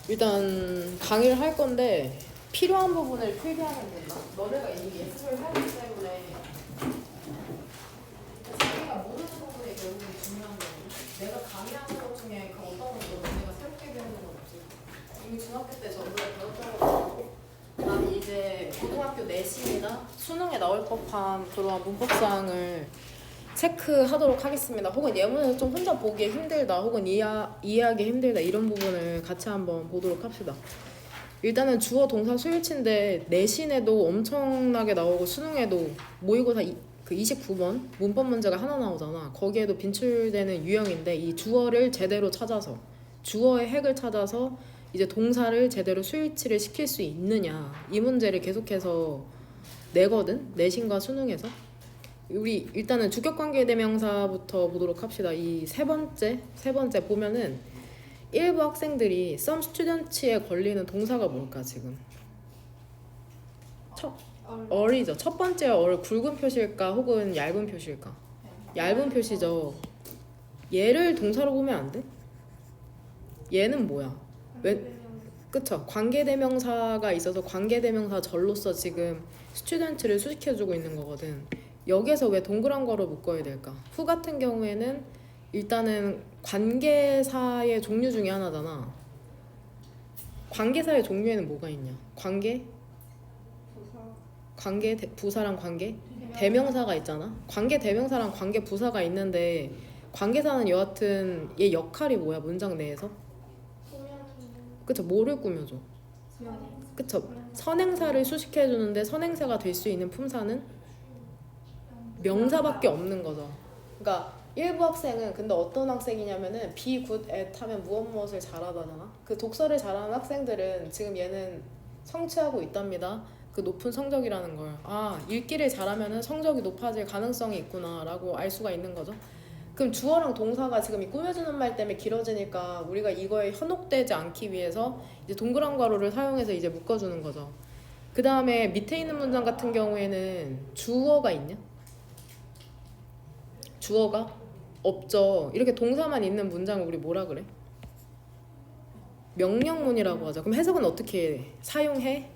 일단 강의를 할 건데 필요한 부분을 필기하면 된다. 너네가 이미 예습을 하기 때문에 자기가 모르는 부분이 결국은 중요한 거거든. 내가 강의하는 것 중에 그 어떤 것도 너네가 새롭게 배우는 건 없지. 이미 중학교 때 전부에 배웠던 거고 나는 이제 고등학교 내신이나 수능에 나올 법한 그러한 문법사항을 체크하도록 하겠습니다. 혹은 예문에서 좀 혼자 보기에 힘들다 혹은 이해하기 힘들다 이런 부분을 같이 한번 보도록 합시다. 일단은 주어 동사 수일치인데 내신에도 엄청나게 나오고 수능에도 모의고사 그 29번 문법 문제가 하나 나오잖아. 거기에도 빈출되는 유형인데 이 주어를 제대로 찾아서 주어의 핵을 찾아서 이제 동사를 제대로 수일치를 시킬 수 있느냐 이 문제를 계속해서 내거든. 내신과 수능에서. 우리 일단은 주격관계대명사부터 보도록 합시다. 이 세 번째 보면은 일부 학생들이 some students에 걸리는 동사가 뭘까 지금? 얼이죠. 첫 번째 얼 굵은 표시일까 혹은 얇은 표시일까? 얇은 표시죠. 얘를 동사로 보면 안 돼? 얘는 뭐야? 그쵸. 관계대명사가 있어서 관계대명사 절로서 지금 student를 수식해주고 있는 거거든. 여기에서 왜 동그란 거로 묶어야 될까? 후 같은 경우에는 일단은 관계사의 종류 중에 하나잖아. 관계사의 종류에는 뭐가 있냐? 부사랑 관계? 대명사가 있잖아. 관계 대명사랑 관계 부사가 있는데 관계사는 여하튼 얘 역할이 뭐야? 문장 내에서? 그쵸. 뭐를 꾸며줘? 그쵸. 선행사를 수식해주는데 선행사가 될 수 있는 품사는? 명사밖에 없는 거죠. 그러니까 일부 학생은 근데 어떤 학생이냐면은 be good at 하면 무엇을 잘하다잖아. 그 독서를 잘하는 학생들은 지금 얘는 성취하고 있답니다. 그 높은 성적이라는 걸. 읽기를 잘하면은 성적이 높아질 가능성이 있구나라고 알 수가 있는 거죠. 그럼 주어랑 동사가 지금 이 꾸며주는 말 때문에 길어지니까 우리가 이거에 현혹되지 않기 위해서 이제 동그란 괄호를 사용해서 이제 묶어주는 거죠. 그 다음에 밑에 있는 문장 같은 경우에는 주어가 있냐? 주어가 없죠. 이렇게 동사만 있는 문장을 우리 뭐라 그래? 명령문이라고 하죠. 그럼 해석은 어떻게 해? 사용해?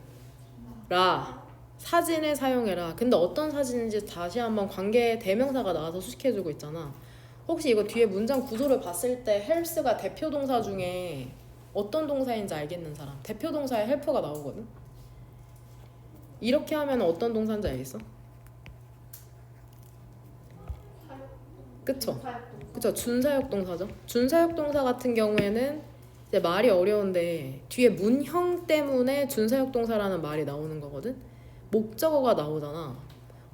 라. 사진을 사용해라. 근데 어떤 사진인지 다시 한번 관계 대명사가 나와서 수식해주고 있잖아. 혹시 이거 뒤에 문장 구조를 봤을 때 helps가 대표 동사 중에 어떤 동사인지 알겠는 사람? 대표 동사에 help가 나오거든? 이렇게 하면 어떤 동사인지 알겠어? 그쵸? 준사역 동사죠. 준사역 동사 같은 경우에는 이제 말이 어려운데 뒤에 문형 때문에 준사역 동사라는 말이 나오는 거거든. 목적어가 나오잖아.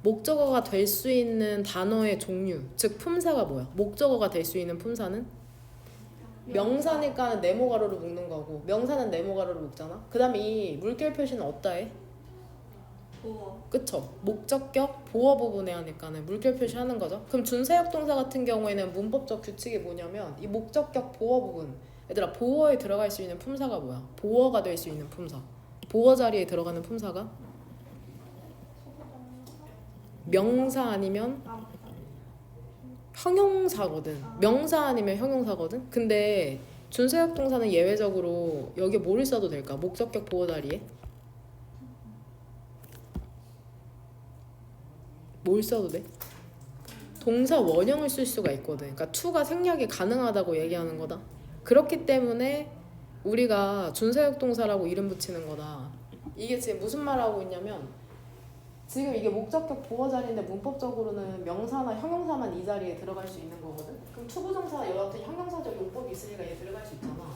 목적어가 될 수 있는 단어의 종류, 즉 품사가 뭐야? 목적어가 될 수 있는 품사는? 명사니까는 네모 가로로 묶는 거고 명사는 네모 가로로 묶잖아. 그 다음에 이 물결 표시는 어디다 해? 보어. 그쵸. 목적격 보어 부분에 하니까는 물결 표시하는 거죠. 그럼 준사역 동사 같은 경우에는 문법적 규칙이 뭐냐면 이 목적격 보어 부분 얘들아 보어에 들어갈 수 있는 품사가 뭐야? 보어가 될 수 있는 품사. 보어 자리에 들어가는 품사가 명사 아니면 형용사거든. 명사 아니면 형용사거든. 근데 준사역 동사는 예외적으로 여기에 뭐를 써도 될까? 목적격 보어 자리에 뭘 써도 돼? 동사 원형을 쓸 수가 있거든. 그러니까 to가 생략이 가능하다고 얘기하는 거다. 그렇기 때문에 우리가 준사역 동사라고 이름 붙이는 거다. 이게 지금 무슨 말하고 있냐면 지금 이게 목적격 보어 자리인데 문법적으로는 명사나 형용사만 이 자리에 들어갈 수 있는 거거든. 그럼 투부정사 여하튼 형용사적 용법이 있으니까 얘 들어갈 수 있잖아.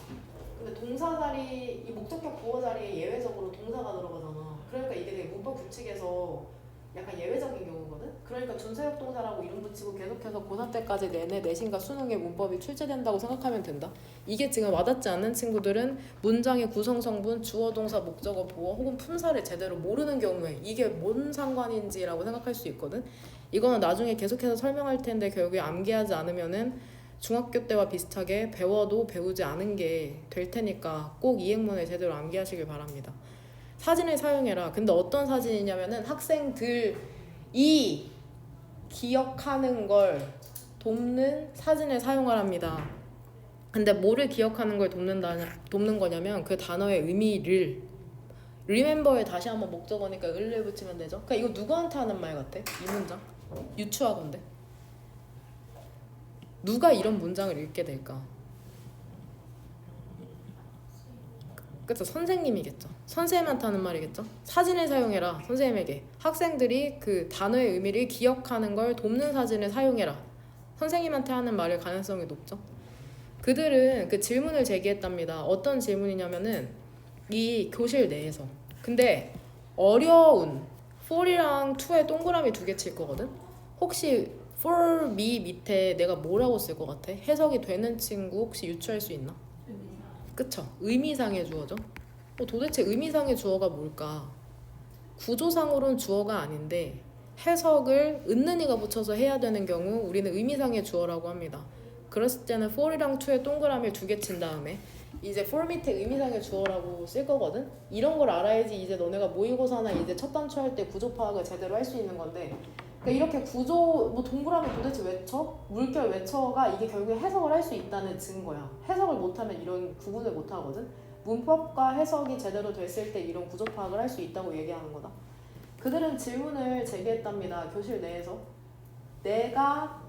근데 동사 자리 이 목적격 보어 자리에 예외적으로 동사가 들어가잖아. 그러니까 이게 되게 문법 규칙에서 약간 예외적인 경우거든. 그러니까 준사역 동사라고 이름 붙이고 계속해서 고3 때까지 내내 내신과 수능의 문법이 출제된다고 생각하면 된다. 이게 지금 와닿지 않는 친구들은 문장의 구성 성분, 주어, 동사, 목적어, 보어 혹은 품사를 제대로 모르는 경우에 이게 뭔 상관인지라고 생각할 수 있거든. 이거는 나중에 계속해서 설명할 텐데 결국에 암기하지 않으면은 중학교 때와 비슷하게 배워도 배우지 않은 게 될 테니까 꼭 이 행문을 제대로 암기하시길 바랍니다. 사진을 사용해라. 근데 어떤 사진이냐면은 학생들이 기억하는 걸 돕는 사진을 사용하랍니다. 근데 뭐를 기억하는 걸 돕는 거냐면 그 단어의 의미를 remember에 다시 한번 목적어니까 을을 붙이면 되죠. 그러니까 이거 누구한테 하는 말 같아? 이 문장? 유추하건데 누가 이런 문장을 읽게 될까? 그쵸, 선생님이겠죠. 선생님한테 하는 말이겠죠. 사진을 사용해라. 선생님에게 학생들이 그 단어의 의미를 기억하는 걸 돕는 사진을 사용해라. 선생님한테 하는 말일 가능성이 높죠. 그들은 그 질문을 제기했답니다. 어떤 질문이냐면은 이 교실 내에서 근데 어려운 for이랑 to에 동그라미 2개 칠 거거든. 혹시 for me 밑에 내가 뭐라고 쓸 것 같아? 해석이 되는 친구 혹시 유추할 수 있나? 그쵸? 의미상의 주어죠. 도대체 의미상의 주어가 뭘까? 구조상으로는 주어가 아닌데 해석을 은는이가 붙여서 해야 되는 경우 우리는 의미상의 주어라고 합니다. 그랬을 때는 for이랑 to에 동그라미를 2개 친 다음에 이제 for 밑에 의미상의 주어라고 쓸 거거든? 이런 걸 알아야지 이제 너네가 모의고사나 이제 첫 단추 할 때 구조 파악을 제대로 할 수 있는 건데 그러니까 이렇게 구조 뭐 동그라미 도대체 왜 쳐? 물결 왜 쳐가 이게 결국에 해석을 할 수 있다는 증거야. 해석을 못하면 이런 구분을 못하거든. 문법과 해석이 제대로 됐을 때 이런 구조 파악을 할 수 있다고 얘기하는 거다. 그들은 질문을 제기했답니다. 교실 내에서 내가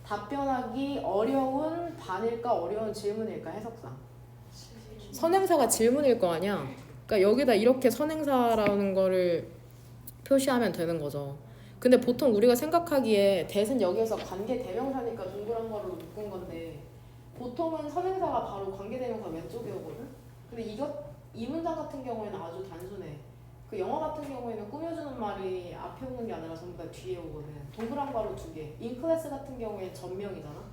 답변하기 어려운 반일까 어려운 질문일까 해석상 선행사가 질문일 거 아니야. 그러니까 여기다 이렇게 선행사라는 거를 표시하면 되는 거죠. 근데 보통 우리가 생각하기에 대신 여기에서 관계 대명사니까 동그란 거로 묶은 건데 보통은 선행사가 바로 관계 대명사 왼쪽에 오거든. 근데 이 문장 같은 경우에는 아주 단순해. 그 영어 같은 경우에는 꾸며주는 말이 앞에 오는 게 아니라 전부 다 뒤에 오거든. 동그란 괄호 2개. 인클래스 같은 경우에 전명이잖아.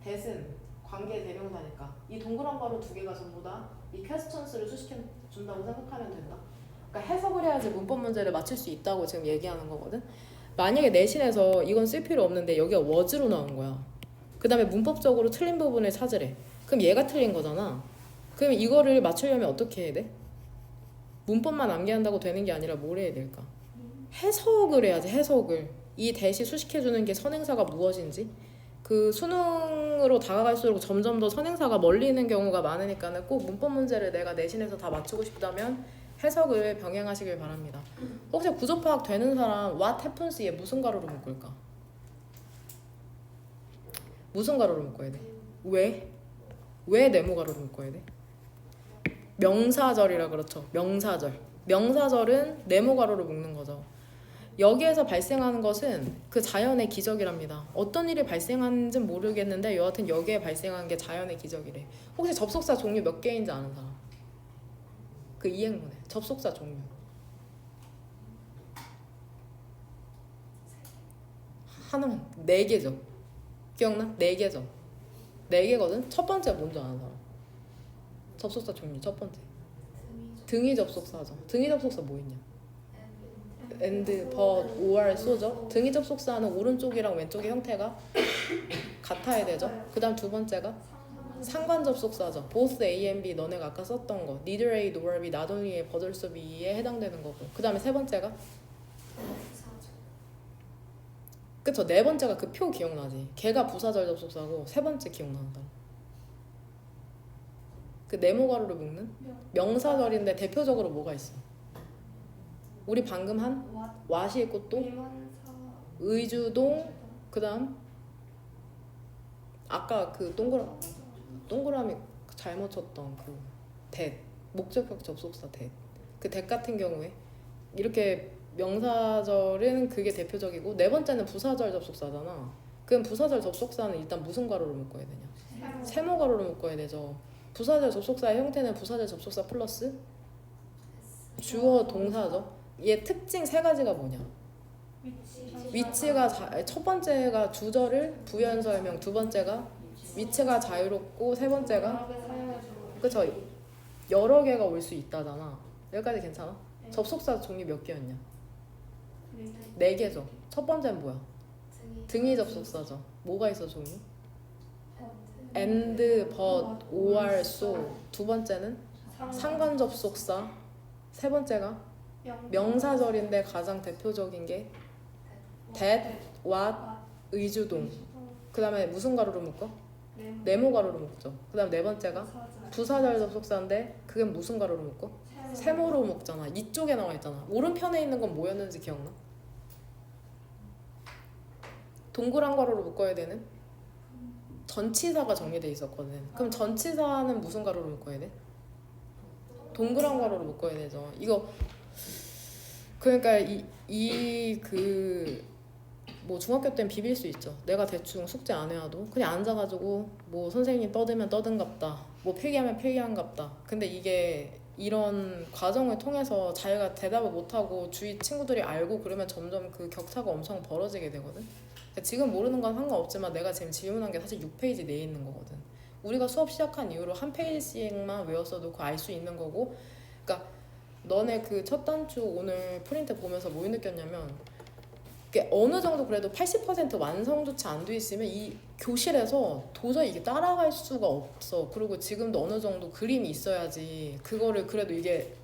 대신 관계 대명사니까 이 동그란 괄호 2개가 전부 다 이 퀘스천스를 수식해 준다고 생각하면 된다. 그러니까 해석을 해야지 문법 문제를 맞출 수 있다고 지금 얘기하는 거거든. 만약에 내신에서 이건 쓸 필요 없는데 여기가 was로 나온 거야. 그 다음에 문법적으로 틀린 부분을 찾으래. 그럼 얘가 틀린 거잖아. 그럼 이거를 맞추려면 어떻게 해야 돼? 문법만 암기한다고 되는 게 아니라 뭘 해야 될까? 해석을 해야지. 해석을. 이 대시 수식해주는 게 선행사가 무엇인지 그 수능으로 다가갈수록 점점 더 선행사가 멀리 있는 경우가 많으니까는 꼭 문법 문제를 내가 내신에서 다 맞추고 싶다면 해석을 병행하시길 바랍니다. 혹시 구조 파악 되는 사람 what happens에 무슨 가로로 묶을까? 무슨 가로로 묶어야 돼? 왜? 왜 네모 가로로 묶어야 돼? 명사절이라 그렇죠. 명사절. 명사절은 네모 가로로 묶는 거죠. 여기에서 발생하는 것은 그 자연의 기적이랍니다. 어떤 일이 발생하는지는 모르겠는데 여하튼 여기에 발생한 게 자연의 기적이래. 혹시 접속사 종류 몇 개인지 아는 사람? 그 이행문에 접속사 종류 하나만 4개죠. 기억나? 4개죠. 4개거든? 첫 번째 뭔지 아는 사람? 접속사 종류 첫 번째 등위 접속사죠. 등위 접속사 뭐 있냐? and, but, or, so죠. 등위 접속사는 오른쪽이랑 왼쪽의 형태가 같아야 되죠. 그 다음 두 번째가 상관 접속사죠. both A and B 너네가 아까 썼던 거 neither A nor B not only A but also B에 해당되는 거고 그 다음에 세 번째가 그쵸. 네 번째가 그 표 기억나지? 걔가 부사절 접속사고 세 번째 기억나는다. 그 네모 가로를 묶는 명사절인데 대표적으로 뭐가 있어? 우리 방금 한 what이 있고 또 의주동 그 다음 아까 그 동그라미 잘못 쳤던 그 that 목적격 접속사 that 그 that 같은 경우에 이렇게 명사절은 그게 대표적이고 네 번째는 부사절 접속사잖아. 그럼 부사절 접속사는 일단 무슨 가로로 묶어야 되냐? 세모 가로로 묶어야 되죠. 부사절 접속사의 형태는 부사절 접속사 플러스 주어 동사죠. 얘 특징 세 가지가 뭐냐? 위치가 첫 번째가 주절을 부연 설명, 두 번째가 위치가 자유롭고 세 번째가 그쵸 여러 개가 올 수 있다잖아. 여기까지 괜찮아? 접속사 종류 몇 개였냐? 4개죠. 첫 번째는 뭐야? 등위 접속사죠. 뭐가 있어 종류? and, but, or, so. 두 번째는 상관 접속사. 세 번째가 명사절인데 가장 대표적인 게 that, what, 의주동. 그 다음에 무슨 가로로 묶어? 네모 가로로 묶죠. 그 다음 네 번째가 부사절 접속사인데 그게 무슨 가로로 묶어? 세모로 묶잖아. 이쪽에 나와 있잖아. 오른편에 있는 건 뭐였는지 기억나? 동그란 가로로 묶어야 되는 전치사가 정리돼 있었거든. 그럼 전치사는 무슨 가로로 묶어야 돼? 동그란 가로로 묶어야 되죠. 이거 그러니까 뭐 중학교 때는 비빌 수 있죠. 내가 대충 숙제 안 해와도 그냥 앉아가지고 뭐 선생님 떠들면 떠든갑다, 뭐 필기하면 필기한갑다. 근데 이게 이런 과정을 통해서 자기가 대답을 못하고 주위 친구들이 알고 그러면 점점 그 격차가 엄청 벌어지게 되거든. 그러니까 지금 모르는 건 상관없지만 내가 지금 질문한 게 사실 6페이지 내에 있는 거거든. 우리가 수업 시작한 이후로 한 페이지씩만 외웠어도 그거 알 수 있는 거고. 그러니까 너네 그 첫 단추 오늘 프린트 보면서 뭐 느꼈냐면 이게 어느 정도 그래도 80% 완성조차 안 돼 있으면 이 교실에서 도저히 이게 따라갈 수가 없어. 그리고 지금도 어느 정도 그림이 있어야지 그거를 그래도 이게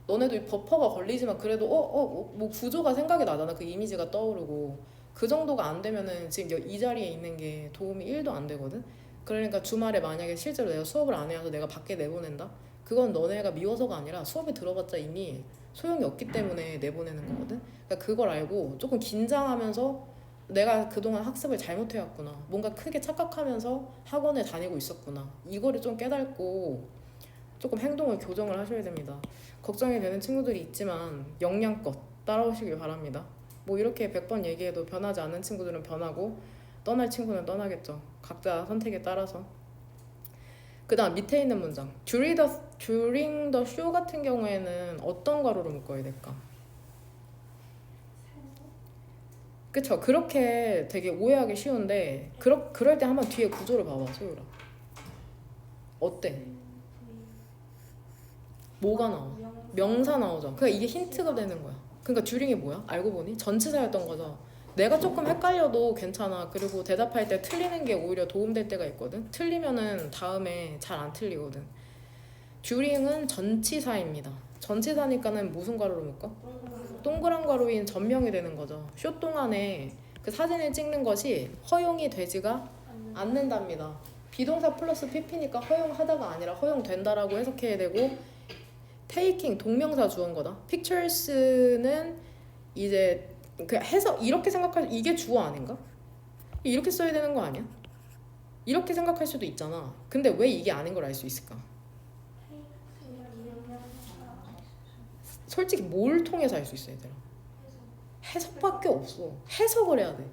너네도 이 버퍼가 걸리지만 그래도 뭐 구조가 생각이 나잖아. 그 이미지가 떠오르고 그 정도가 안 되면은 지금 이 자리에 있는 게 도움이 1도 안 되거든. 그러니까 주말에 만약에 실제로 내가 수업을 안 해서 내가 밖에 내보낸다? 그건 너네가 미워서가 아니라 수업에 들어봤자 이미 소용이 없기 때문에 내보내는 거거든. 그러니까 그걸 알고 조금 긴장하면서 내가 그동안 학습을 잘못해왔구나, 뭔가 크게 착각하면서 학원에 다니고 있었구나, 이거를 좀 깨닫고 조금 행동을 교정을 하셔야 됩니다. 걱정이 되는 친구들이 있지만 역량껏 따라오시길 바랍니다. 뭐 이렇게 100번 얘기해도 변하지 않는 친구들은 변하고 떠날 친구는 떠나겠죠. 각자 선택에 따라서. 그 다음 밑에 있는 문장 during the show 같은 경우에는 어떤 가로로 묶어야 될까? 그쵸? 그렇게 되게 오해하기 쉬운데 그럴 때 한번 뒤에 구조를 봐봐. 소율아 어때? 뭐가 나와? 명사 나오죠. 그러니까 이게 힌트가 되는 거야. 그러니까 during이 뭐야? 알고 보니 전치사였던 거죠. 내가 조금 헷갈려도 괜찮아. 그리고 대답할 때 틀리는 게 오히려 도움될 때가 있거든. 틀리면은 다음에 잘 안 틀리거든. during은 전치사입니다. 전치사니까는 무슨 가로로 묶어? 동그란 가로인 전명이 되는 거죠. 쇼 동안에 그 사진을 찍는 것이 허용이 되지가 않는답니다. 비동사 플러스 pp니까 허용하다가 아니라 허용된다라고 해석해야 되고, taking 동명사 주어인 거다. pictures는 이제 그 해서 이렇게 생각할, 이게 주어 아닌가? 이렇게 써야 되는 거 아니야? 이렇게 생각할 수도 있잖아. 근데 왜 이게 아닌 걸 알 수 있을까? 솔직히 뭘 통해서 알 수 있어 얘들아? 해석밖에 없어. 해석을 해야 돼.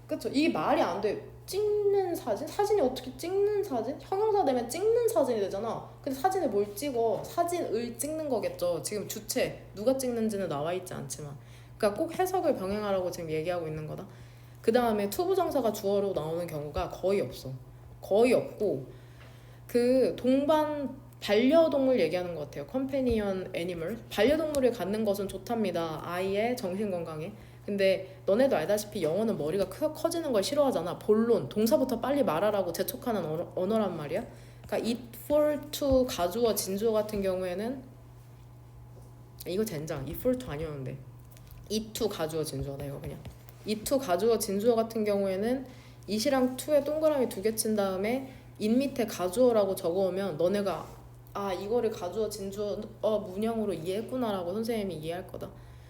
그쵸? 이게 말이 안 돼. 찍는 사진? 사진이 어떻게 찍는 사진? 형용사 되면 찍는 사진이 되잖아. 근데 사진을 뭘 찍어? 사진을 찍는 거겠죠. 지금 주체 누가 찍는지는 나와 있지 않지만, 그러니까 꼭 해석을 병행하라고 지금 얘기하고 있는 거다. 그 다음에 투부정사가 주어로 나오는 경우가 거의 없어. 거의 없고, 그 동반 반려동물 얘기하는 것 같아요. 컴패니언 애니멀. 반려동물을 갖는 것은 좋답니다. 아이의 정신건강에. 근데 너네도 알다시피 영어는 머리가 커지는 걸 싫어하잖아. 본론, 동사부터 빨리 말하라고 재촉하는 언어란 말이야. 그러니까 it for to 가주어 진주어 같은 경우에는 이거 젠장. it for to 아니었는데 it to 가주어 진주어다 이거 그냥. it to 가주어 진주어 같은 경우에는 it이랑 to에 동그라미 2개 친 다음에 it 밑에 가주어라고 적어오면 너네가 이거를 가주어 진주어 문형으로 이해했구나라고 선생님이 이해할 거다.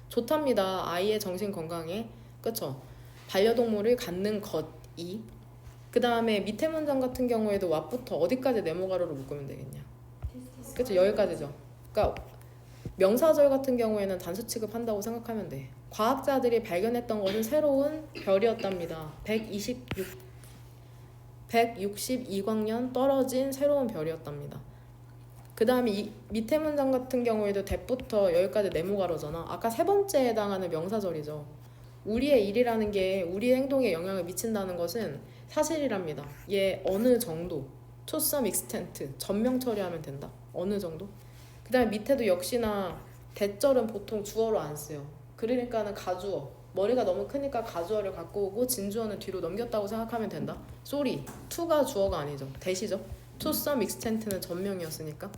좋답니다. 아이의 정신 건강에. 그쵸? 반려동물을 갖는 것이. 그 다음에 밑에 문장 같은 경우에도 what부터 어디까지 네모가로로 묶으면 되겠냐. 그쵸? 여기까지죠. 그러니까 명사절 같은 경우에는 단수 취급한다고 생각하면 돼. 과학자들이 발견했던 것은 새로운 별이었답니다. 162광년 떨어진 새로운 별이었답니다. 그 다음에 이 밑에 문장 같은 경우에도 that부터 여기까지 네모가로잖아. 아까 세 번째에 해당하는 명사절이죠. 우리의 일이라는 게 우리의 행동에 영향을 미친다는 것은 사실이랍니다. 얘 어느 정도, to some extent, 전명 처리하면 된다. 어느 정도. 그 다음에 밑에도 역시나 that절은 보통 주어로 안 써요. 그러니까는 가주어. 머리가 너무 크니까 가주어를 갖고 오고 진주어는 뒤로 넘겼다고 생각하면 된다. sorry, to가 주어가 아니죠. that이죠. to some extent는 전명이었으니까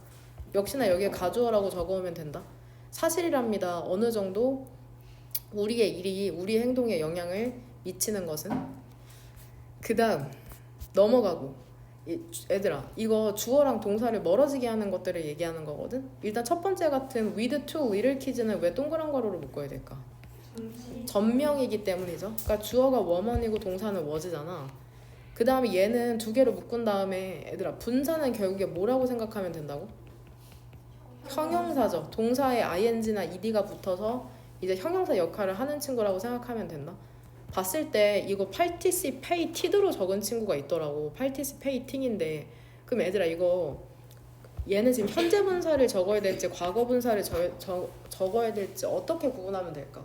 역시나 여기에 가주어라고 적어오면 된다. 사실이랍니다. 어느 정도 우리의 일이 우리의 행동에 영향을 미치는 것은. 그 다음 넘어가고 얘들아 이거 주어랑 동사를 멀어지게 하는 것들을 얘기하는 거거든. 일단 첫 번째 같은 with two little kids는 왜 동그란 괄호로 묶어야 될까? 전명이기 때문이죠. 그러니까 주어가 woman이고 동사는 was잖아. 그 다음에 얘는 두 개로 묶은 다음에 얘들아 분사는 결국에 뭐라고 생각하면 된다고? 형용사죠. 동사에 ing나 ed가 붙어서 이제 형용사 역할을 하는 친구라고 생각하면 된다. 봤을 때 이거 participate로 적은 친구가 있더라고. participating인데 그럼 얘들아 이거 얘는 지금 현재 분사를 적어야 될지 과거 분사를 적어야 될지 어떻게 구분하면 될까?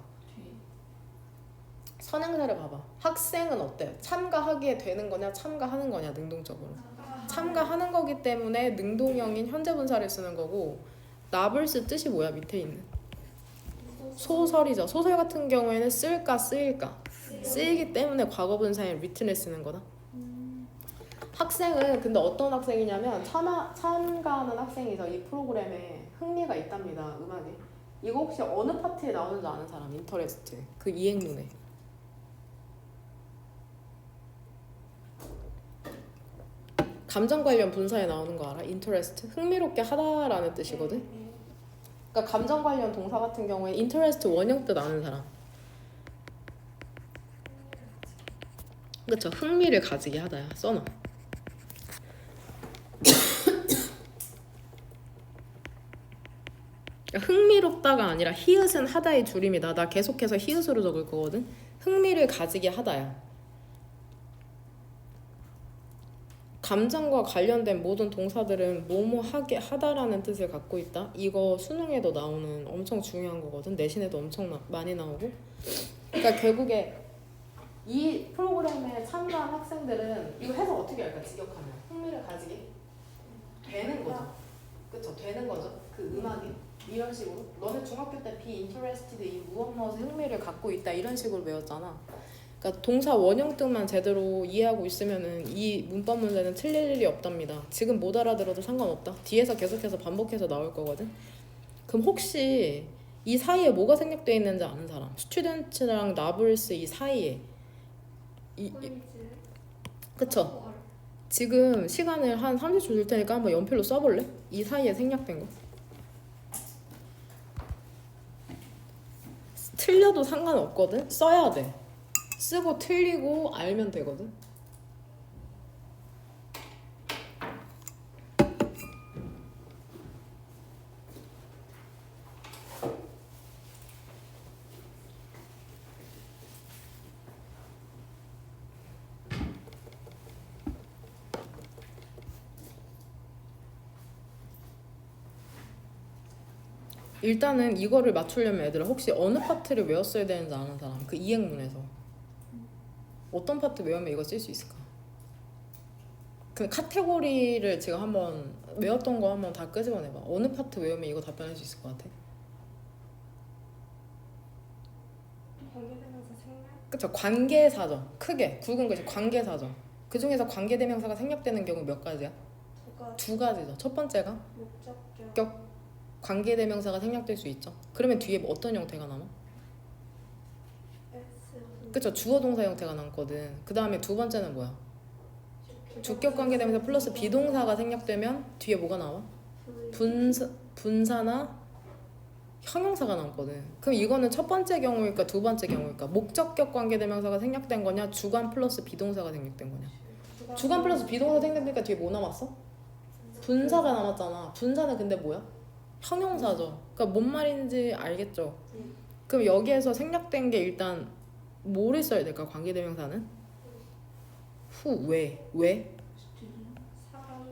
선행사를 봐봐. 학생은 어때? 참가하게 되는 거냐 참가하는 거냐 능동적으로. 참가하는 거기 때문에 능동형인 현재 분사를 쓰는 거고 나블스 뜻이 뭐야 밑에 있는? 소설이죠. 소설 같은 경우에는 쓸까 쓰일까? 쓰이기 때문에 과거 분사인 written을 쓰는 거다. 학생은 근데 어떤 학생이냐면 참가하는 학생이죠. 이 프로그램에 흥미가 있답니다. 음악에. 이거 혹시 어느 파트에 나오는지 아는 사람? 인터레스트. 그 이행문에. 감정 관련 분사에 나오는 거 알아? interest. 흥미롭게 하다라는 뜻이거든. 그러니까 감정 관련 동사 같은 경우에 interest 원형 뜻 아는 사람. 그쵸? 흥미를 가지게 하다야. 써놔. 흥미롭다가 아니라 히읗은 하다의 줄임이다. 나 계속해서 히읗으로 적을 거거든. 흥미를 가지게 하다야. 감정과 관련된 모든 동사들은 뭐뭐 하게 하다라는 뜻을 갖고 있다. 이거 수능에도 나오는 엄청 중요한 거거든. 내신에도 엄청 많이 나오고. 그러니까 결국에 이 프로그램에 참가한 학생들은 이거 해서 어떻게 할까? 직역하면 흥미를 가지게 되는 거죠. 그쵸? 되는 거죠. 그 음악이 이런 식으로. 너네 중학교 때 be interested 이 무엇무엇에 흥미를 갖고 있다 이런 식으로 배웠잖아. 그러니까 동사 원형뜻만 제대로 이해하고 있으면은 이 문법 문제는 틀릴 일이 없답니다. 지금 못 알아들어도 상관없다. 뒤에서 계속해서 반복해서 나올 거거든. 그럼 혹시 이 사이에 뭐가 생략되어 있는지 아는 사람? 스튜던트랑 나블스 이 사이에 그쵸? 지금 시간을 한 30초 줄 테니까 한번 연필로 써볼래? 이 사이에 생략된 거. 틀려도 상관없거든? 써야 돼. 쓰고 틀리고 알면 되거든. 일단은 이거를 맞추려면 얘들아 혹시 어느 파트를 외웠어야 되는지 아는 사람? 그 이행문에서 어떤 파트 외우면 이거 쓸 수 있을까? 그 카테고리를 지금 한번 외웠던 거 한번 다 끄집어내봐. 어느 파트 외우면 이거 답변할 수 있을 것 같아? 관계대명사 생략? 그쵸? 관계사죠. 크게 굵은 것이 관계사죠. 그 중에서 관계대명사가 생략되는 경우 몇 가지야? 두 가지죠. 첫 번째가 목적격 관계대명사가 생략될 수 있죠. 그러면 뒤에 뭐 어떤 형태가 남아? 그쵸? 주어 동사 형태가 남거든. 그 다음에 두 번째는 뭐야? 주격 관계대명사 플러스 비동사가 생략되면 뒤에 뭐가 나와? 분사나 형용사가 남거든. 그럼 이거는 첫 번째 경우일까 두 번째 경우일까? 목적격 관계대명사가 생략된 거냐? 주관 플러스 비동사가 생략된 거냐? 주관 플러스 비동사 생략되니까 뒤에 뭐 남았어? 분사가 남았잖아. 분사는 근데 뭐야? 형용사죠. 그러니까 뭔 말인지 알겠죠? 그럼 여기에서 생략된 게 일단 뭐를 써야 될까? 관계대명사는? 왜?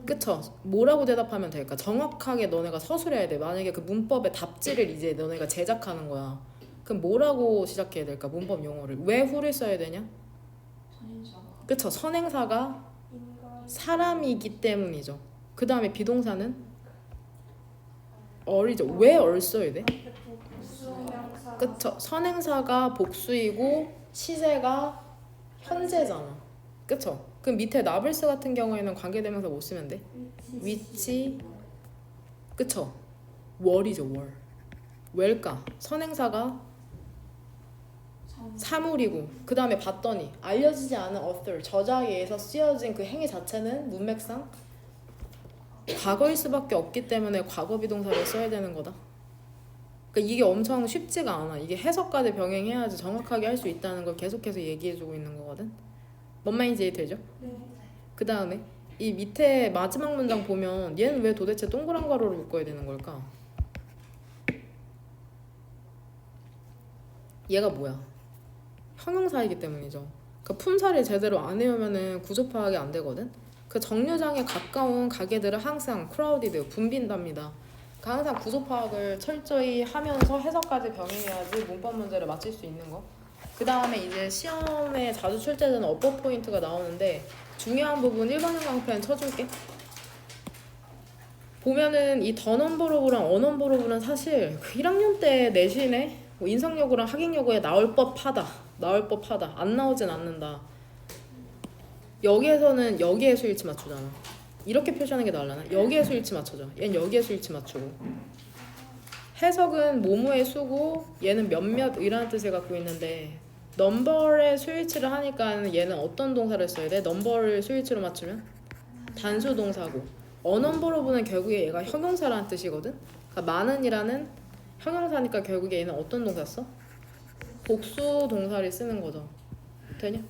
그쵸? 뭐라고 대답하면 될까? 정확하게 너네가 서술해야 돼. 만약에 그 문법의 답지를 이제 너네가 제작하는 거야. 그럼 뭐라고 시작해야 될까? 문법 용어를. 왜 who를 써야 되냐? 그쵸? 선행사가 사람이기 때문이죠. 그 다음에 비동사는 or이죠. 왜 or 써야 돼? 그쵸? 선행사가 복수이고 시제가 현재잖아. 그쵸? 그럼 밑에 나블스 같은 경우에는 관계대명사 못 쓰면 돼? which 그쵸? where이죠. where. 왜일까? 선행사가 사물이고 그 다음에 봤더니 알려지지 않은 author 저자에 의해서 쓰여진 그 행위 자체는 문맥상 과거일 수밖에 없기 때문에 과거 비동사를 써야 되는 거다. 그러니까 이게 엄청 쉽지가 않아. 이게 해석까지 병행해야지 정확하게 할 수 있다는 걸 계속해서 얘기해주고 있는 거거든. 뭔 말인지 되죠? 네. 그 다음에 이 밑에 마지막 문장 보면 얘는 왜 도대체 동그란 가로로 묶어야 되는 걸까? 얘가 뭐야? 형용사이기 때문이죠. 그러니까 품사를 제대로 안 해오면은 구조 파악이 안 되거든. 그 정류장에 가까운 가게들은 항상 crowded 붐빈답니다. 그러니까 항상 구조 파악을 철저히 하면서 해석까지 병행해야지 문법 문제를 맞출 수 있는 거. 그 다음에 이제 시험에 자주 출제되는 어법 포인트가 나오는데 중요한 부분 1번 형광펜 쳐줄게. 보면은 이 더 넘버로브랑 어 넘버로브는 사실 그 1학년 때 내신에 뭐 인성여고랑 학행여고에 나올 법하다. 안 나오진 않는다. 여기에서는 여기에서 일치 맞추잖아. 이렇게 표시하는 게 나으려나? 여기에서 일치 맞춰줘. 얘는 여기에서 일치 맞추고. 해석은 뭐뭐의 수고 얘는 몇몇이라는 뜻을 갖고 있는데 넘버의 수일치를 하니까 얘는 어떤 동사를 써야 돼? 넘버를 수일치로 맞추면 단수 동사고 어넘버로브는 결국에 얘가 형용사라는 뜻이거든. 그러니까 많은이라는 형용사니까 결국에 얘는 어떤 동사 써? 복수 동사를 쓰는 거죠. 되냐?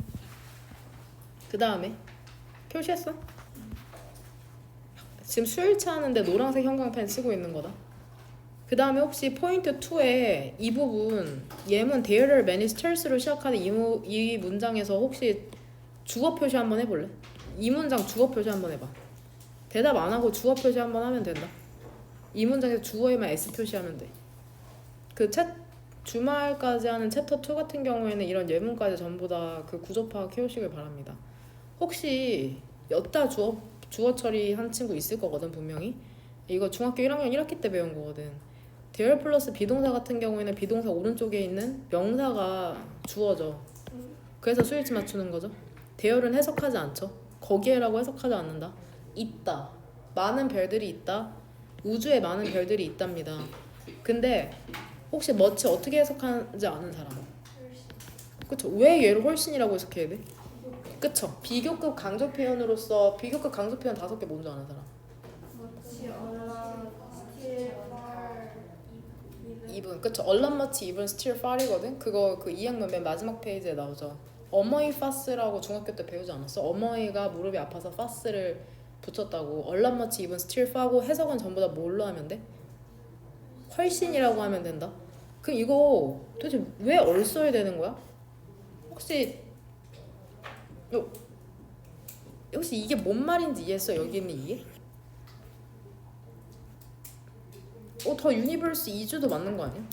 그 다음에 표시했어? 지금 수일치 하는데 노란색 형광펜 쓰고 있는 거다. 그 다음에 혹시 포인트 2에 이 부분 예문 There are many stars로 시작하는 이 문장에서 혹시 주어 표시 한번 해볼래? 이 문장 주어 표시 한번 해봐. 대답 안 하고 주어 표시 한번 하면 된다. 이 문장에서 주어에만 S 표시하면 돼. 그 주말까지 하는 챕터 2 같은 경우에는 이런 예문까지 전부 다 그 구조 파악 해오시길 바랍니다. 혹시 여따 주어 처리한 친구 있을 거거든 분명히. 이거 중학교 1학년 1학기 때 배운 거거든. there 플러스 비동사 같은 경우에는 비동사 오른쪽에 있는 명사가 주어져. 그래서 수일치 맞추는 거죠. there는 해석하지 않죠. 거기에라고 해석하지 않는다. 있다. 많은 별들이 있다. 우주에 많은 별들이 있답니다. 근데 혹시 much 어떻게 해석하지 않은 사람? 그쵸? 왜 얘를 훨씬이라고 해석해야 돼? 그쵸? 비교급 강조 표현으로서 비교급 강조 표현 5개 뭔지 아는 사람? even 그쵸? 얼람머치 even still far이거든? 그거 그 2학년 맨 마지막 페이지에 나오죠. 어머니 파스라고 중학교 때 배우지 않았어? 어머니가 무릎이 아파서 파스를 붙였다고. 얼람머치 even still far고 해석은 전부 다 뭘로 하면 돼? 훨씬이라고 하면 된다. 그럼 이거 도대체 왜 얼 써야 되는 거야? 혹시 이게 뭔 말인지 이해했어? 여기 있는 이게? 더 유니버스 2주도 맞는 거 아니야?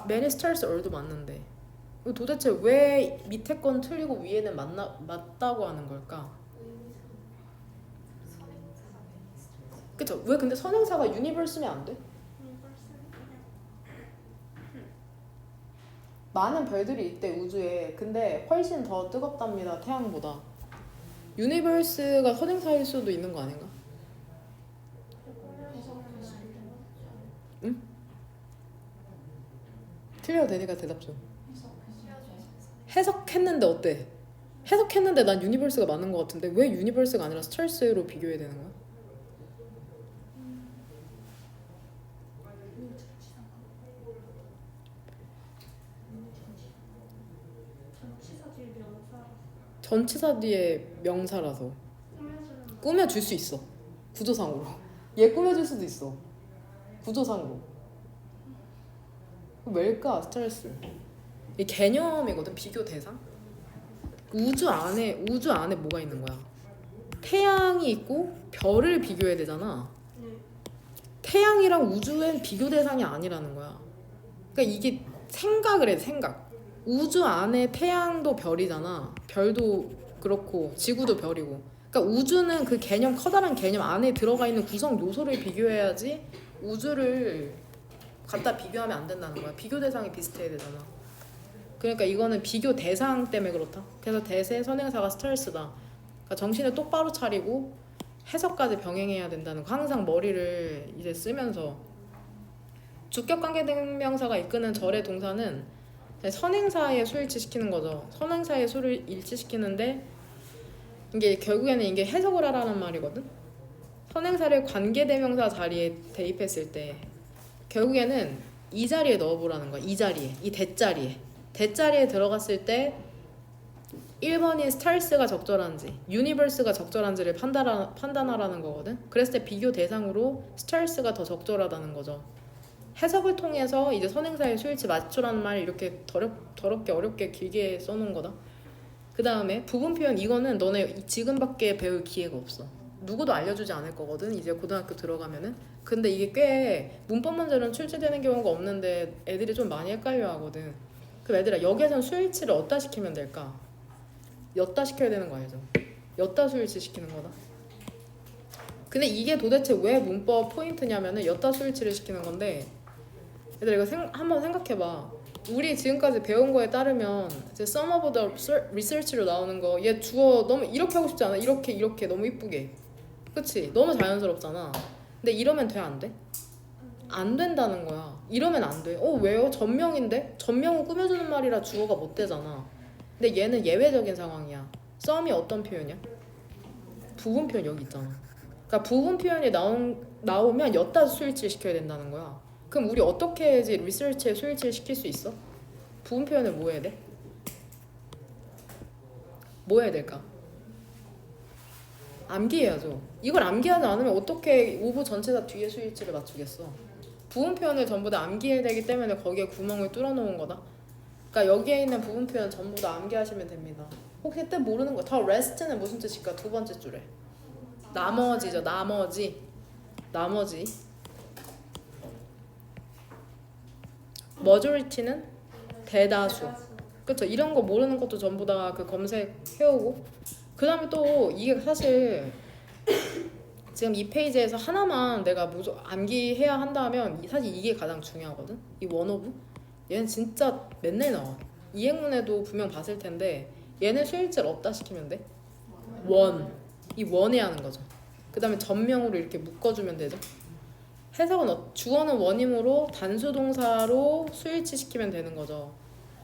Many stars or도 맞는데 도대체 왜 밑에 건 틀리고 위에는 맞다고 하는 걸까? 그쵸? 왜 근데 선행사가 유니버스면 안 돼? 많은 별들이 있대 우주에. 근데 훨씬 더 뜨겁답니다 태양보다. 유니버스가 선행사일 수도 있는 거 아닌가? 응? 틀려도 되니까 대답 좀. 해석했는데 어때? 해석했는데 난 유니버스가 맞는 거 같은데 왜 유니버스가 아니라 스타스로 비교해야 되는 거야? 전치사 뒤에 명사라서 꾸며줄 수 있어. 구조상으로 얘 꾸며줄 수도 있어. 구조상으로 왜일까? 스트레스 이 개념이거든. 비교 대상. 우주 안에 뭐가 있는 거야? 태양이 있고 별을 비교해야 되잖아. 태양이랑 우주엔 비교 대상이 아니라는 거야. 그러니까 이게 생각을 해. 생각. 우주 안에 태양도 별이잖아. 별도 그렇고 지구도 별이고. 그러니까 우주는 그 개념, 커다란 개념 안에 들어가 있는 구성 요소를 비교해야지 우주를 갖다 비교하면 안 된다는 거야. 비교 대상이 비슷해야 되잖아. 그러니까 이거는 비교 대상 때문에 그렇다. 그래서 대세 선행사가 스트레스다. 그러니까 정신을 똑바로 차리고 해석까지 병행해야 된다는 거. 항상 머리를 이제 쓰면서 주격관계대명사가 이끄는 절의 동사는 선행사에 수일치시키는 거죠. 선행사에 수를 일치시키는데 이게 결국에는 이게 해석을 하라는 말이거든. 선행사를 관계대명사 자리에 대입했을 때 결국에는 이 자리에 넣어보라는 거야. 이 자리에, 이 대자리에 들어갔을 때 1번인 스타일스가 적절한지 유니버스가 적절한지를 판단하라는 거거든. 그랬을 때 비교 대상으로 스타일스가 더 적절하다는 거죠. 해석을 통해서 이제 선행사의 수일치 맞추라는 말 이렇게 더럽게 어렵게 길게 써놓은 거다. 그 다음에 부분 표현, 이거는 너네 지금밖에 배울 기회가 없어. 누구도 알려주지 않을 거거든 이제 고등학교 들어가면은. 근데 이게 꽤 문법 문제는 출제되는 경우가 없는데 애들이 좀 많이 헷갈려 하거든. 그럼 얘들아, 여기에선 수일치를 어디다 시키면 될까? 엿다 시켜야 되는 거 알죠? 엿다 수일치 시키는 거다. 근데 이게 도대체 왜 문법 포인트냐면은 엿다 수일치를 시키는 건데, 얘들아 이거 한번 생각해봐. 우리 지금까지 배운 거에 따르면 이제 sum of the research로 나오는 거, 얘 주어 너무 이렇게 하고 싶지 않아? 이렇게 너무 이쁘게, 그치? 너무 자연스럽잖아. 근데 이러면 돼, 안 돼? 안 된다는 거야. 이러면 안 돼. 왜요? 전명인데? 전명은 꾸며주는 말이라 주어가 못 되잖아. 근데 얘는 예외적인 상황이야. sum이 어떤 표현이야? 부분 표현 여기 있잖아. 그러니까 부분 표현이 나오면 엿다 수일치를 시켜야 된다는 거야. 그럼 우리 어떻게 해야지 리서치에 수일치를 시킬 수 있어? 부분 표현을 뭐 해야 돼? 뭐 해야 될까? 암기해야죠. 이걸 암기하지 않으면 어떻게 오브 전체 다 뒤에 수일치를 맞추겠어? 부분 표현을 전부 다 암기해야 되기 때문에 거기에 구멍을 뚫어 놓은 거다. 그러니까 여기에 있는 부분 표현 전부 다 암기하시면 됩니다. 혹시 뜻 모르는 거, 더 rest는 무슨 뜻일까? 두 번째 줄에 나머지죠. 나머지 majority는 대다수. 그쵸? 이런 거 모르는 것도 전부 다 그 검색해오고. 그 다음에 또 이게 사실 지금 이 페이지에서 하나만 내가 암기해야 한다면 사실 이게 가장 중요하거든. 이 원오브 얘는 진짜 맨날 나와. 이 행문에도 분명 봤을 텐데 얘는 수일치를 어디다 시키면 돼? 이 원에 하는 거죠. 그 다음에 전명으로 이렇게 묶어주면 되죠. 해석은 주어는 원이므로 단수동사로 수일치 시키면 되는 거죠.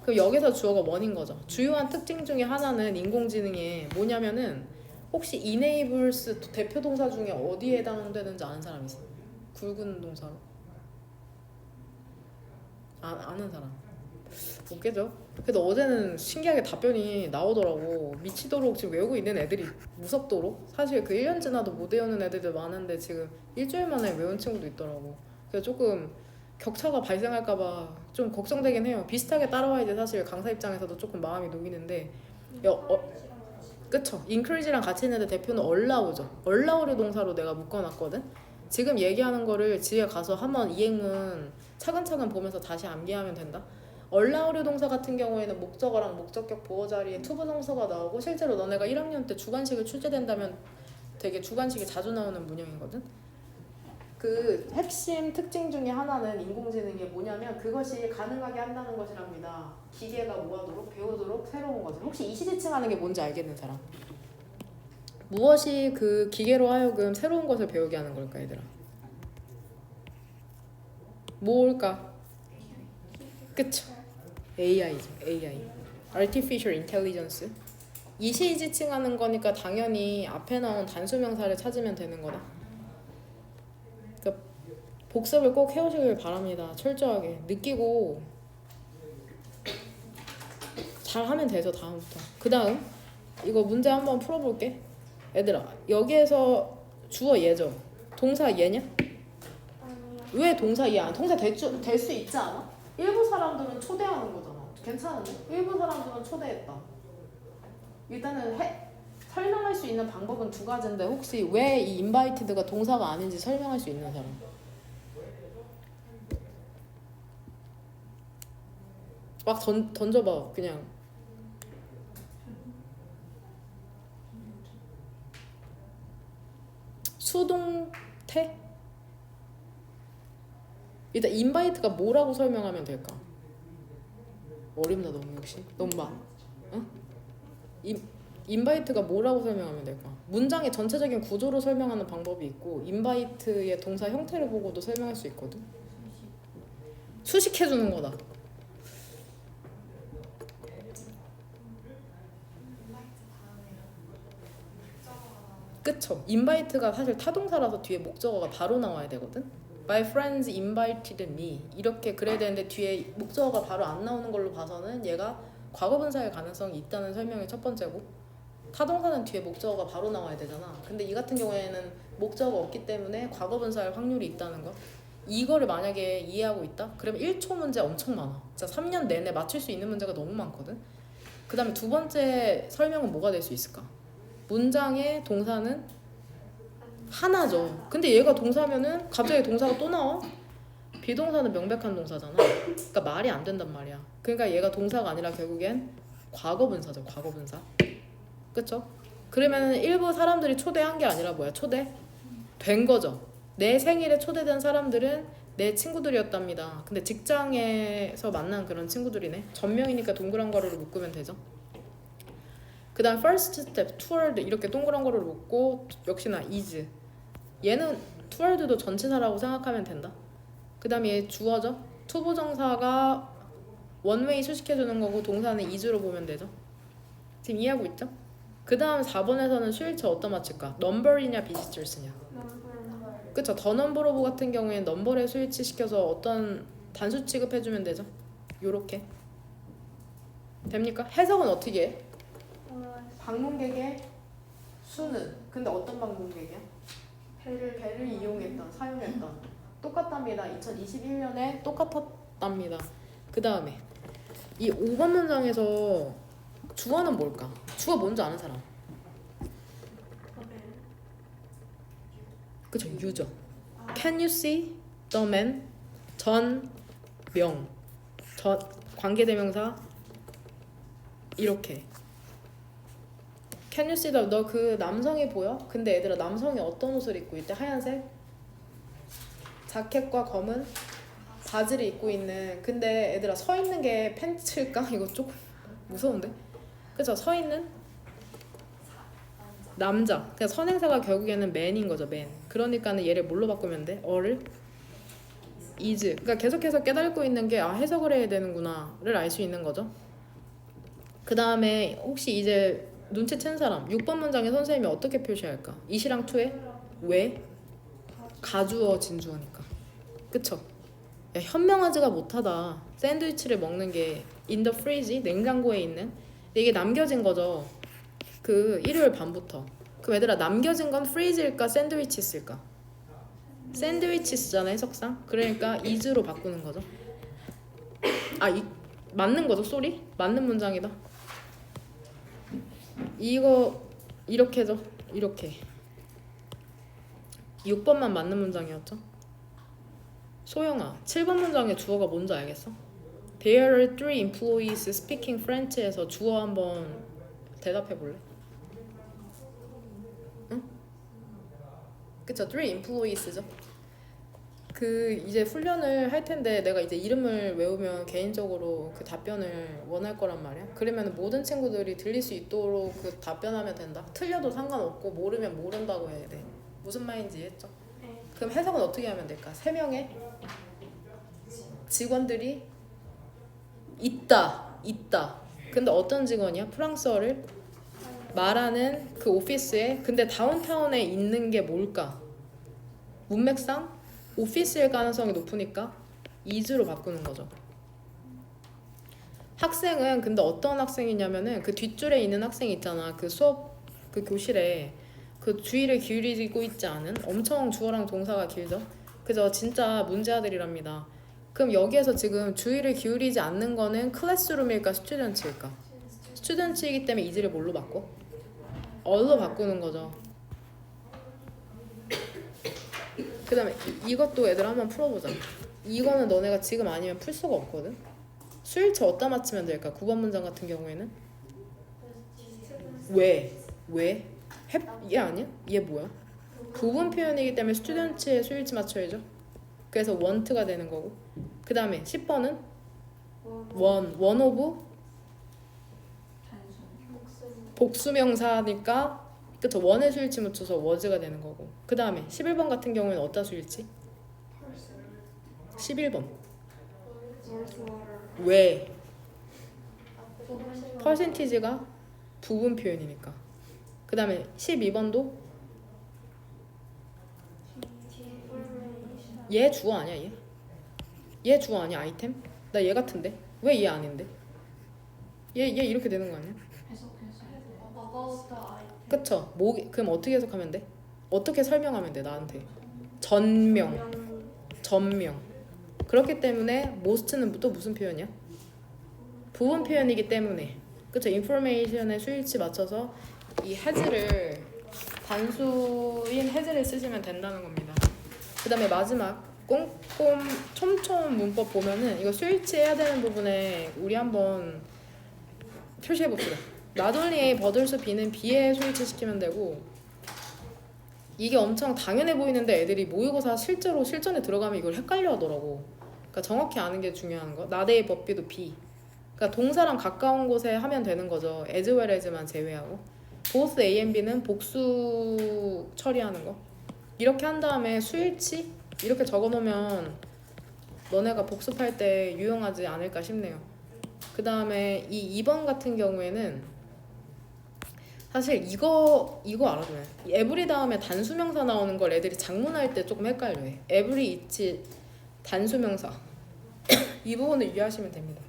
그럼 여기서 주어가 원인 거죠. 주요한 특징 중에 하나는 인공지능에 뭐냐면은, 혹시 enables 대표 동사 중에 어디에 해당되는지 아는 사람 있어? 굵은 동사로? 아는 사람 없겠죠? 그래도 어제는 신기하게 답변이 나오더라고. 미치도록 지금 외우고 있는 애들이 무섭도록. 사실 그 1년 지나도 못 외우는 애들도 많은데 지금 일주일 만에 외운 친구도 있더라고. 그래서 조금 격차가 발생할까봐 좀 걱정되긴 해요. 비슷하게 따라와야지 사실 강사 입장에서도 조금 마음이 놓이는데. 그쵸? encourage랑 같이 있는데 대표는 allow죠. allow를 동사로 내가 묶어놨거든. 지금 얘기하는 거를 집에 가서 한번 이 행문 차근차근 보면서 다시 암기하면 된다. allow류 동사 같은 경우에는 목적어랑 목적격 보어 자리에 투부정사가 나오고, 실제로 너네가 1학년 때 주관식을 출제된다면 되게 주관식이 자주 나오는 문형이거든. 그 핵심 특징 중에 하나는 인공지능이 뭐냐면 그것이 가능하게 한다는 것이랍니다. 기계가 뭐하도록 배우도록 새로운 것을. 혹시 이시지칭하는 게 뭔지 알겠는 사람? 무엇이 그 기계로 하여금 새로운 것을 배우게 하는 걸까, 얘들아? 뭘까? 그쵸? AI죠. AI. Artificial Intelligence. 이시지칭하는 거니까 당연히 앞에 나온 단수명사를 찾으면 되는 거다. 그러니까 복습을 꼭 해오시길 바랍니다. 철저하게 느끼고 잘 하면 되죠. 다음부터. 그 다음 이거 문제 한번 풀어볼게. 얘들아, 여기에서 주어 얘죠? 동사 얘냐? 왜 동사 얘 안? 동사 될 수 있지 않아? 일부 사람들은 초대하는 거잖아. 괜찮은데? 일부 사람들은 초대했다. 일단은 설명할 수 있는 방법은 두 가지인데, 혹시 왜 이 invided가 동사가 아닌지 설명할 수 있는 사람? 막 던져봐. 그냥 수동태? 일단 인바이트가 뭐라고 설명하면 될까? 어렵나 너무 역시? 너무 응? 인바이트가 뭐라고 설명하면 될까? 문장의 전체적인 구조로 설명하는 방법이 있고, 인바이트의 동사 형태를 보고도 설명할 수 있거든. 수식해주는 거다. 그쵸? invite가 사실 타동사라서 뒤에 목적어가 바로 나와야 되거든. My friends invited me 이렇게 그래야 되는데 뒤에 목적어가 바로 안 나오는 걸로 봐서는 얘가 과거분사일 가능성이 있다는 설명이 첫 번째고, 타동사는 뒤에 목적어가 바로 나와야 되잖아. 근데 이 같은 경우에는 목적어가 없기 때문에 과거분사일 확률이 있다는 거. 이거를 만약에 이해하고 있다? 그러면 1초 문제 엄청 많아. 진짜 3년 내내 맞출 수 있는 문제가 너무 많거든. 그 다음에 두 번째 설명은 뭐가 될 수 있을까? 문장의 동사는 하나죠. 근데 얘가 동사면은 갑자기 동사가 또 나와? 비동사는 명백한 동사잖아. 그러니까 말이 안 된단 말이야. 그러니까 얘가 동사가 아니라 결국엔 과거분사죠. 과거분사. 그쵸? 그러면 일부 사람들이 초대한 게 아니라 뭐야? 초대된 거죠. 내 생일에 초대된 사람들은 내 친구들이었답니다. 근데 직장에서 만난 그런 친구들이네. 전명이니까 동그란 가로로 묶으면 되죠. 그 다음 first step, toward 이렇게 동그란 가로로 묶고 역시나 is. 얘는 toward도 전치사라고 생각하면 된다. 그 다음에 얘 주어죠. 투부정사가 원웨이 수식해주는 거고 동사는 is로 보면 되죠. 지금 이해하고 있죠? 그 다음 4번에서는 수일치 어디다 맞출까? number이냐 visitors냐. 그쵸? 더 넘버 오브 같은 경우에는 넘버에 수일치 시켜서 어떤 단수 취급해주면 되죠. 요렇게 됩니까? 해석은 어떻게 해? 방문객의 수는 근데 어떤 방문객이야? 배를 이용했던, 사용했던 똑같답니다. 2021년에 똑같았답니다. 그 다음에 이 5번 문장에서 주어는 뭘까? 주어 뭔지 아는 사람? 그쵸, 유저. Can you see the man? 전, 명, 관계대명사 이렇게. Can you see the, 너 그 남성이 보여? 근데 얘들아 남성이 어떤 옷을 입고 있대? 하얀색? 자켓과 검은 바지를 입고 있는. 근데 얘들아 서 있는 게 팬츠일까? 이거 조금 무서운데? 그쵸? 서 있는 남자. 그냥 선행사가 결국에는 man인 거죠. man. 그러니까는 얘를 뭘로 바꾸면 돼? 어를 is. 그러니까 계속해서 깨닫고 있는 게 해석을 해야 되는구나를 알 수 있는 거죠. 그 다음에 혹시 이제 눈치챈 사람 6번 문장에 선생님이 어떻게 표시할까? it이랑 to에 왜? 가주어 진주어니까. 그쵸? 야, 현명하지가 못하다. 샌드위치를 먹는 게 in the fridge 냉장고에 있는. 이게 남겨진 거죠. 그 일요일 밤부터. 그럼 얘들아 남겨진 건 프리즈일까 샌드위치스일까? 샌드위치스잖아 해석상. 그러니까 is로 바꾸는 거죠. 맞는 거죠. 쏘리? 맞는 문장이다. 이거 이렇게죠. 이렇게 6번만 맞는 문장이었죠. 소영아 7번 문장의 주어가 뭔지 알겠어? There are 3 employees speaking French에서 주어 한번 대답해 볼래? 응? 그쵸, 3 employees죠. 그 이제 훈련을 할 텐데 내가 이제 이름을 외우면 개인적으로 그 답변을 원할 거란 말이야. 그러면 모든 친구들이 들릴 수 있도록 그 답변하면 된다. 틀려도 상관없고 모르면 모른다고 해야 돼. 무슨 말인지 이해했죠? 네. 그럼 해석은 어떻게 하면 될까? 3명의 직원들이 있다. 근데 어떤 직원이야? 프랑스어를 말하는 그 오피스에. 근데 다운타운에 있는 게 뭘까? 문맥상 오피스일 가능성이 높으니까 is로 바꾸는 거죠. 학생은 근데 어떤 학생이냐면은 그 뒷줄에 있는 학생 있잖아. 그 수업 그 교실에 그 주의를 기울이고 있지 않은. 엄청 주어랑 동사가 길죠. 그죠? 진짜 문제아들이랍니다. 그럼 여기에서 지금 주의를 기울이지 않는 거는 클래스룸일까 스튜던트일까? 스튜던트이기 때문에 is를 뭘로 바꿔? all로 바꾸는 거죠. 그 다음에 이것도 애들 한번 풀어보자. 이거는 너네가 지금 아니면 풀 수가 없거든. 수일치 어디다 맞추면 될까? 9번 문장 같은 경우에는 왜? 얘 아니야? 얘 뭐야? 부분 표현이기 때문에 스튜던트의 수일치 맞춰야죠. 그래서 want가 되는 거고. 그 다음에 10번은 one of 복수명사니까 그쵸, 원의 수일치 묻혀서 was가 되는 거고. 그 다음에 11번 같은 경우에는 어디다 수일치? 11번 왜? 퍼센티지가 부분 표현이니까. 그 다음에 12번도 얘 주어 아니야 얘? 얘 주어 아니야 아이템? 나 얘 같은데? 왜 얘 아닌데? 얘 이렇게 되는 거 아니야? 해석해서 about the item. 그쵸? 그럼 어떻게 해석하면 돼? 어떻게 설명하면 돼 나한테? 전명 그렇기 때문에 most는 또 무슨 표현이야? 부분 표현이기 때문에 그쵸? information의 수일치 맞춰서 이 has를 단수인 has를 쓰시면 된다는 겁니다. 그 다음에 마지막 꼼꼼 촘촘 문법 보면은 이거 수일치 해야 되는 부분에 우리 한번 표시해 봅시다. not only A but also B는 B에 수일치 시키면 되고 이게 엄청 당연해 보이는데 애들이 모의고사 실제로 실전에 들어가면 이걸 헷갈려 하더라고. 그러니까 정확히 아는 게 중요한 거. not A but B도 B. 그러니까 동사랑 가까운 곳에 하면 되는 거죠. as well as만 제외하고. both A and B는 복수 처리하는 거. 이렇게 한 다음에 수일치 이렇게 적어놓으면 너네가 복습할 때 유용하지 않을까 싶네요. 그 다음에 이 2번 같은 경우에는 사실 이거 알아두면 every 다음에 단수명사 나오는 걸 애들이 작문할 때 조금 헷갈려해. every 있지 단수명사 이 부분을 유의하시면 됩니다.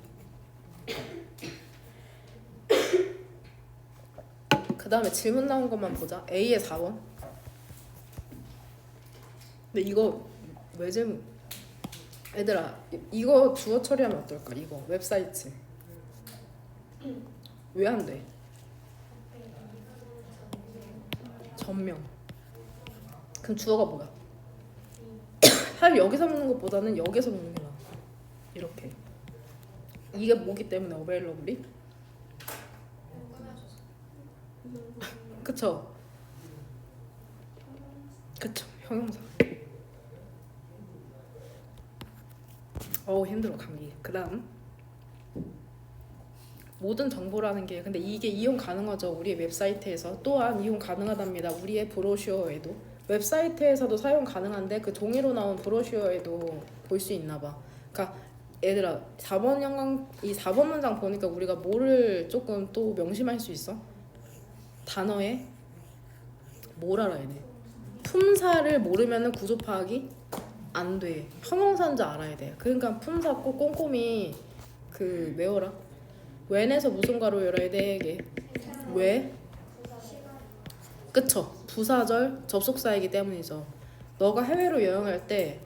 그 다음에 질문 나온 것만 보자. A의 4번. 근데 이거 왜 질문? 얘들아 이거 주어 처리하면 어떨까? 이거 웹사이트 왜 안 돼? 전명. 그럼 주어가 뭐야? 사실 여기서 먹는 것보다는 여기서 먹는 게 나아. 이렇게. 이게 뭐기 때문에 availably? 그쵸? 그쵸. 형용사. 어우 힘들어 감기. 그 다음 모든 정보라는 게 근데 이게 이용 가능하죠. 우리의 웹사이트에서 또한 이용 가능하답니다. 우리의 브로셔에도 웹사이트에서도 사용 가능한데 그 종이로 나온 브로셔에도 볼 수 있나 봐. 그러니까 얘들아 4번 문장 보니까 우리가 뭐를 조금 또 명심할 수 있어? 단어에 뭘 알아야 돼? 품사를 모르면은 구조 파악이 안 돼. 형용사인 줄 알아야 돼. 그러니까 품사 꼭 꼼꼼히 그 외워라. when에서 무슨 가로 열어야 돼? 이게 왜? 그쵸? 부사절 접속사이기 때문이죠. 너가 해외로 여행할 때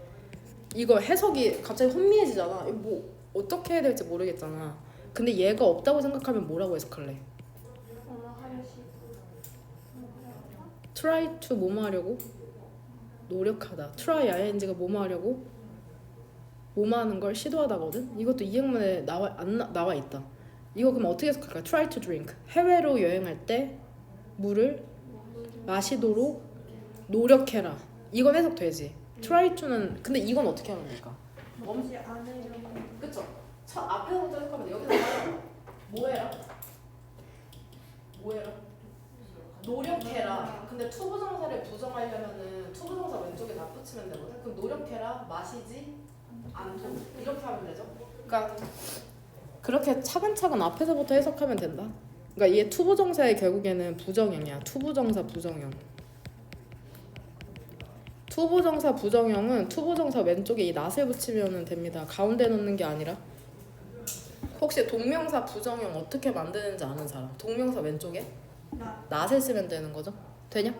이거 해석이 갑자기 혼미해지잖아. 이거 뭐 어떻게 해야 될지 모르겠잖아. 근데 얘가 없다고 생각하면 뭐라고 해석할래? try to 뭐뭐 하려고? 노력하다. try ing가 뭐뭐 하려고? 뭐뭐 하는 걸 시도하다거든? 이것도 이행문에 나와 있다. 이거 그럼 어떻게 해석할까? try to drink. 해외로 여행할 때 물을 마시도록 노력해라. 이건 해석되지. try to는 근데 이건 어떻게 하면 될까? 뭔지 안에 이런 거. 그쵸? 앞에서부터 해석하면 돼. 여기서 말해. 뭐 해라? 뭐 해라? 노력해라. 근데 투부정사를 부정하려면은 투부정사 왼쪽에 다 붙이면 되거든. 그럼 노력해라. 마시지 않도록 이렇게 하면 되죠. 그러니까 그렇게 차근차근 앞에서부터 해석하면 된다. 그러니까 얘 투부정사의 결국에는 부정형이야. 투부정사 부정형. 투부정사 부정형은 투부정사 왼쪽에 이 not을 붙이면 됩니다. 가운데 놓는 게 아니라. 혹시 동명사 부정형 어떻게 만드는지 아는 사람? 동명사 왼쪽에 not을 쓰면 되는 거죠. 되냐?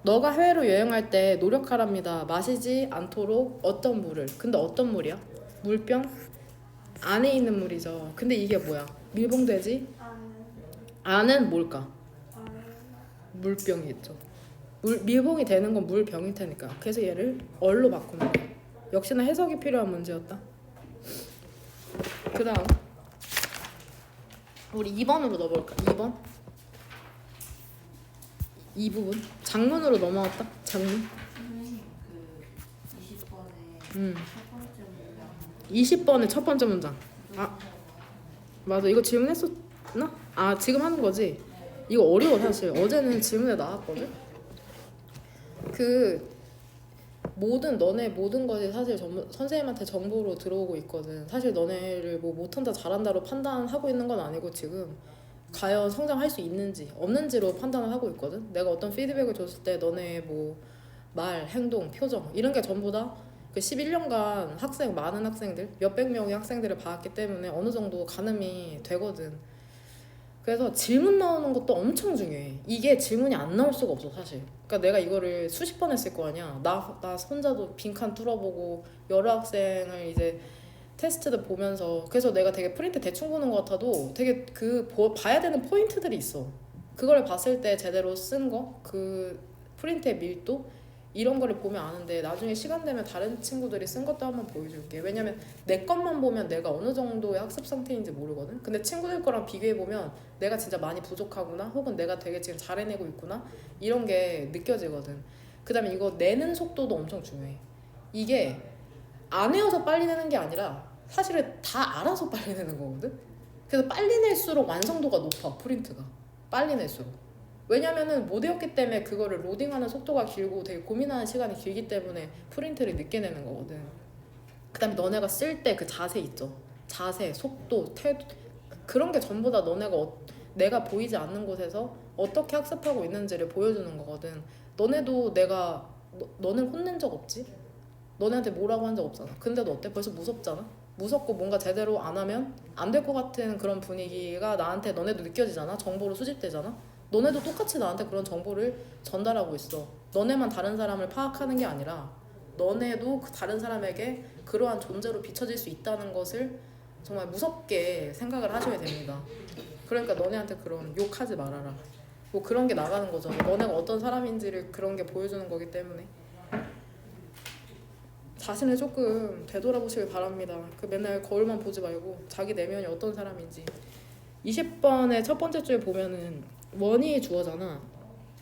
너가 해외로 여행할 때 노력하랍니다. 마시지 않도록 어떤 물을. 근데 어떤 물이야? 물병? 안에 있는 물이죠. 근데 이게 뭐야? 밀봉되지? 안은 뭘까? 물병이겠죠. 밀봉이 되는 건 물병일 테니까. 그래서 얘를 얼로 바꾸는 거야. 역시나 해석이 필요한 문제였다. 그 다음 우리 2번으로 넣어볼까? 2번 이 부분 장문으로 넘어왔다. 장문. 선생님 그 20번에 첫 번째 문장. 20번의 첫 번째 문장. 아 맞아. 이거 질문했었나? 아 지금 하는 거지? 이거 어려워 사실. 어제는 질문에 나왔거든. 그 너네 모든 것이 사실 선생님한테 정보로 들어오고 있거든. 사실 너네를 뭐 못한다 잘한다로 판단하고 있는 건 아니고 지금 과연 성장할 수 있는지 없는지로 판단을 하고 있거든. 내가 어떤 피드백을 줬을 때 너네의 뭐 말, 행동, 표정 이런 게 전부 다 그 11년간 많은 학생들, 몇백 명의 학생들을 봐왔기 때문에 어느 정도 가늠이 되거든. 그래서 질문 나오는 것도 엄청 중요해. 이게 질문이 안 나올 수가 없어 사실. 그러니까 내가 이거를 수십 번 했을 거 아니야. 나 혼자도 빈칸 뚫어보고 여러 학생을 이제 테스트도 보면서, 그래서 내가 되게 프린트 대충 보는 것 같아도 되게 봐야 되는 포인트들이 있어. 그걸 봤을 때 제대로 쓴 거, 그 프린트의 밀도 이런 거를 보면 아는데, 나중에 시간 되면 다른 친구들이 쓴 것도 한번 보여줄게. 왜냐면 내 것만 보면 내가 어느 정도의 학습 상태인지 모르거든. 근데 친구들 거랑 비교해 보면 내가 진짜 많이 부족하구나, 혹은 내가 되게 지금 잘 해내고 있구나, 이런 게 느껴지거든. 그 다음에 이거 내는 속도도 엄청 중요해. 이게 안 외워서 빨리 내는 게 아니라 사실은 다 알아서 빨리 내는 거거든. 그래서 빨리 낼수록 완성도가 높아, 프린트가. 빨리 낼수록. 왜냐면은 못 외웠기 때문에 그거를 로딩하는 속도가 길고 되게 고민하는 시간이 길기 때문에 프린트를 늦게 내는 거거든. 그 다음에 너네가 쓸 때 그 자세 있죠. 자세, 속도, 태도, 그런 게 전부 다 내가 보이지 않는 곳에서 어떻게 학습하고 있는지를 보여주는 거거든. 너네도 너는 혼낸 적 없지? 너네한테 뭐라고 한 적 없잖아. 근데도 어때? 벌써 무섭잖아? 무섭고 뭔가 제대로 안 하면 안 될 것 같은 그런 분위기가 나한테, 너네도 느껴지잖아? 정보로 수집되잖아? 너네도 똑같이 나한테 그런 정보를 전달하고 있어. 너네만 다른 사람을 파악하는 게 아니라 너네도 다른 사람에게 그러한 존재로 비춰질 수 있다는 것을 정말 무섭게 생각을 하셔야 됩니다. 그러니까 너네한테 그런 욕하지 말아라. 뭐 그런 게 나가는 거죠. 너네가 어떤 사람인지를 그런 게 보여주는 거기 때문에 자신을 조금 되돌아보시길 바랍니다. 맨날 거울만 보지 말고 자기 내면이 어떤 사람인지. 20번의 첫 번째 줄에 보면은 원이 주어잖아.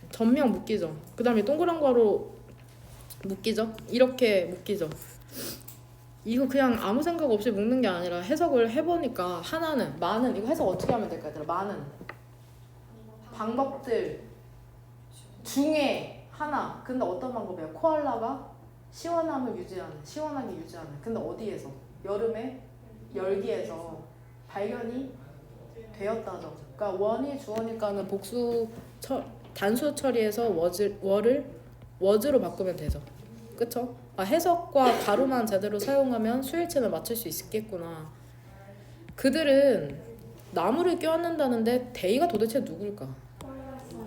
전명 묶이죠. 그 다음에 동그란 괄호 묶이죠. 이렇게 묶이죠. 이거 그냥 아무 생각 없이 묶는 게 아니라 해석을 해보니까 하나는, 많은, 이거 해석 어떻게 하면 될까 얘들아? 많은 방법들 중에 하나. 근데 어떤 방법이야? 코알라가 시원하게 유지하는. 근데 어디에서? 여름에 열기에서 발견이 되었다죠. 그러니까 원이 주어니까는 단수 처리해서 was로 바꾸면 되죠. 그쵸? 해석과 가로만 제대로 사용하면 수일치를 맞출 수 있겠구나. 그들은 나무를 껴안는다는데 데이가 도대체 누굴까?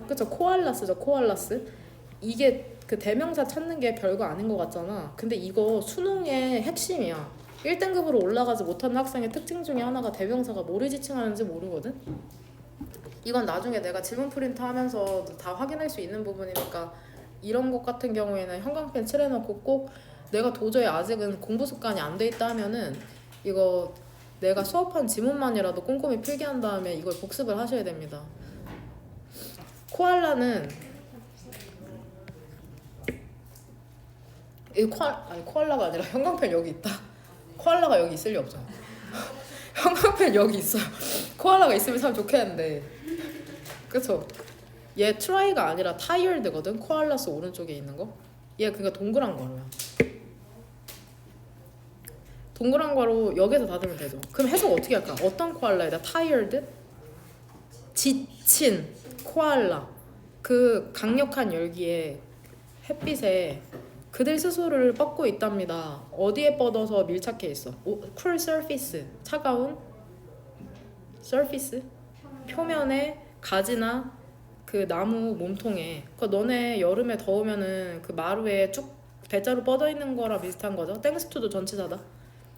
그쵸? 코알라스죠. 코알라스. 이게 그 대명사 찾는 게 별거 아닌 것 같잖아. 근데 이거 수능의 핵심이야. 1등급으로 올라가지 못하는 학생의 특징 중에 하나가 대명사가 뭐를 지칭하는지 모르거든? 이건 나중에 내가 질문 프린트 하면서 다 확인할 수 있는 부분이니까, 이런 것 같은 경우에는 형광펜 칠해놓고, 꼭 내가 도저히 아직은 공부 습관이 안 돼 있다 하면은 이거 내가 수업한 지문만이라도 꼼꼼히 필기한 다음에 이걸 복습을 하셔야 됩니다. 코알라는 코알라가 아니라 형광펜 여기 있다. 코알라가 여기 있을 리 없잖아. 형광펜 여기 있어. 코알라가 있으면 참 좋겠는데. 그쵸? 얘 try가 아니라 tired거든. 코알라스 오른쪽에 있는 거. 얘 그러니까 동그란 괄호야. 동그란 괄호 여기서 닫으면 되죠. 그럼 해석 어떻게 할까? 어떤 코알라이다? tired? 지친 코알라. 그 강력한 열기에 햇빛에 그들 스스로를 뻗고 있답니다. 어디에 뻗어서 밀착해 있어? cool surface, 차가운 surface, 표면에 가지나 그 나무 몸통에. 너네 여름에 더우면은 그 마루에 쭉 대자로 뻗어 있는 거랑 비슷한 거죠. 땡스 투도 전치사다.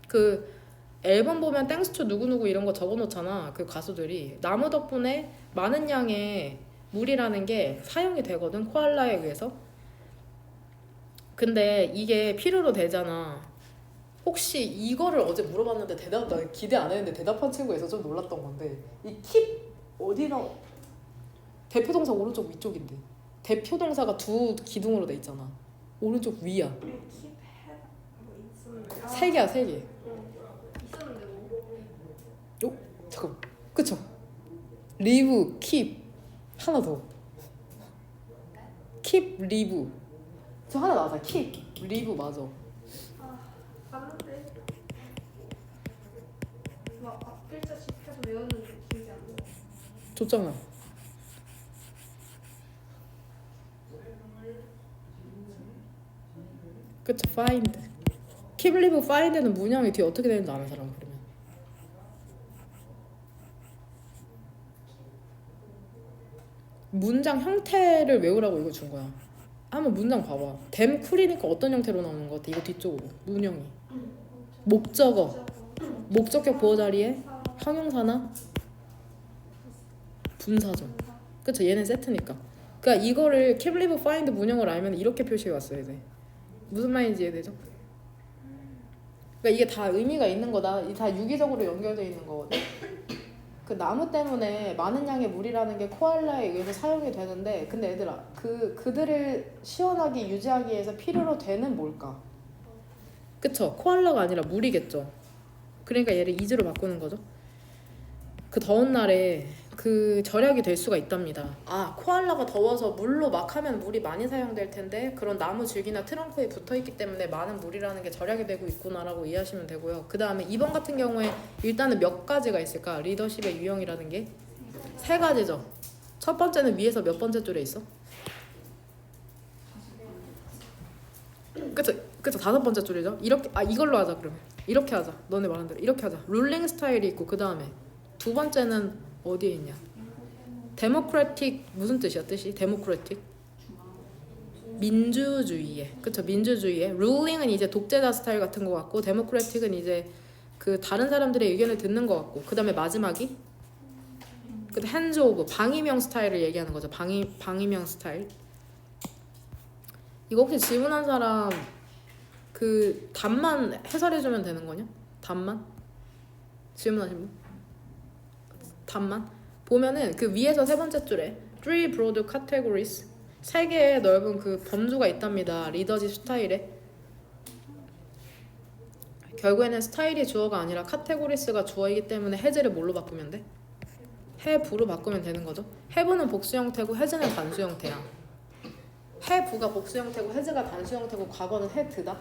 그 앨범 보면 땡스 투 누구누구 이런 거 적어놓잖아. 그 가수들이. 나무 덕분에 많은 양의 물이라는 게 사용이 되거든, 코알라에 의해서. 근데 이게 필요로 되잖아. 혹시 이거를 어제 물어봤는데 나 기대 안 했는데 대답한 친구가 있어서 좀 놀랐던 건데, 이 keep 어디나 대표동사 오른쪽 위쪽인데 대표동사가 두 기둥으로 돼 있잖아. 오른쪽 위야. 세 개야, 세 개. 있었는데 뭐. 잠깐. 그쵸? live, keep. 하나 더. keep, live. 저 하나 나왔어. keep, live 맞아. 봤는데 막 앞글자씩 해서 외웠는데 기억이 안 나. 줬잖아. 그쵸? find. keep, live, find는 문형이 뒤에 어떻게 되는지 아는 사람 그러면? 문장 형태를 외우라고 이거 준 거야. 한번 문장 봐봐. them cool이니까 어떤 형태로 나오는 것 같아? 이거 뒤쪽으로 문형이. 목적어. 목적격 보호 자리에 형용사나 분사죠. 그쵸? 얘는 세트니까. 그러니까 이거를 keep, live, find 문형을 알면 이렇게 표시해 왔어야 돼. 무슨 말인지 이해되죠? 그러니까 이게 다 의미가 있는 거다. 다 유기적으로 연결되어 있는 거거든. 그 나무 때문에 많은 양의 물이라는 게 코알라에 의해서 사용이 되는데, 근데 얘들아, 그들을 시원하게 유지하기 위해서 필요로 되는 뭘까? 그쵸? 코알라가 아니라 물이겠죠. 그러니까 얘를 이즈로 바꾸는 거죠. 그 더운 날에 그 절약이 될 수가 있답니다. 아, 코알라가 더워서 물로 막 하면 물이 많이 사용될 텐데 그런 나무 줄기나 트렁크에 붙어있기 때문에 많은 물이라는 게 절약이 되고 있구나라고 이해하시면 되고요. 그 다음에 2번 같은 경우에 일단은 몇 가지가 있을까? 리더십의 유형이라는 게 3가지죠. 첫 번째는 위에서 몇 번째 줄에 있어? 그쵸? 5번째 줄이죠. 이렇게, 이걸로 하자. 그러면 이렇게 하자. 너네 말한 대로 이렇게 하자. 룰링 스타일이 있고, 그 다음에 두 번째는 어디에 있냐? 데모크래틱 무슨 뜻이야? 뜻이 데모크래틱 민주주의에, 그쵸? 민주주의에 룰링은 이제 독재자 스타일 같은 거 같고, 데모크래틱은 이제 그 다른 사람들의 의견을 듣는 거 같고, 그 다음에 마지막이 그 핸즈 오브 방위명 스타일을 얘기하는 거죠. 방위명 스타일. 이거 혹시 질문한 사람 그 답만 해설해주면 되는 거냐? 답만? 질문하신 분? 답만? 보면은 그 위에서 3번째 줄에 three broad categories, 3개의 넓은 그 범주가 있답니다. 리더십 스타일에. 결국에는 스타일이 주어가 아니라 카테고리스가 주어이기 때문에 해제를 뭘로 바꾸면 돼? have로 바꾸면 되는 거죠. have는 복수 형태고 have는 단수 형태야. have가 복수 형태고 have가 단수 형태고 과거는 had다.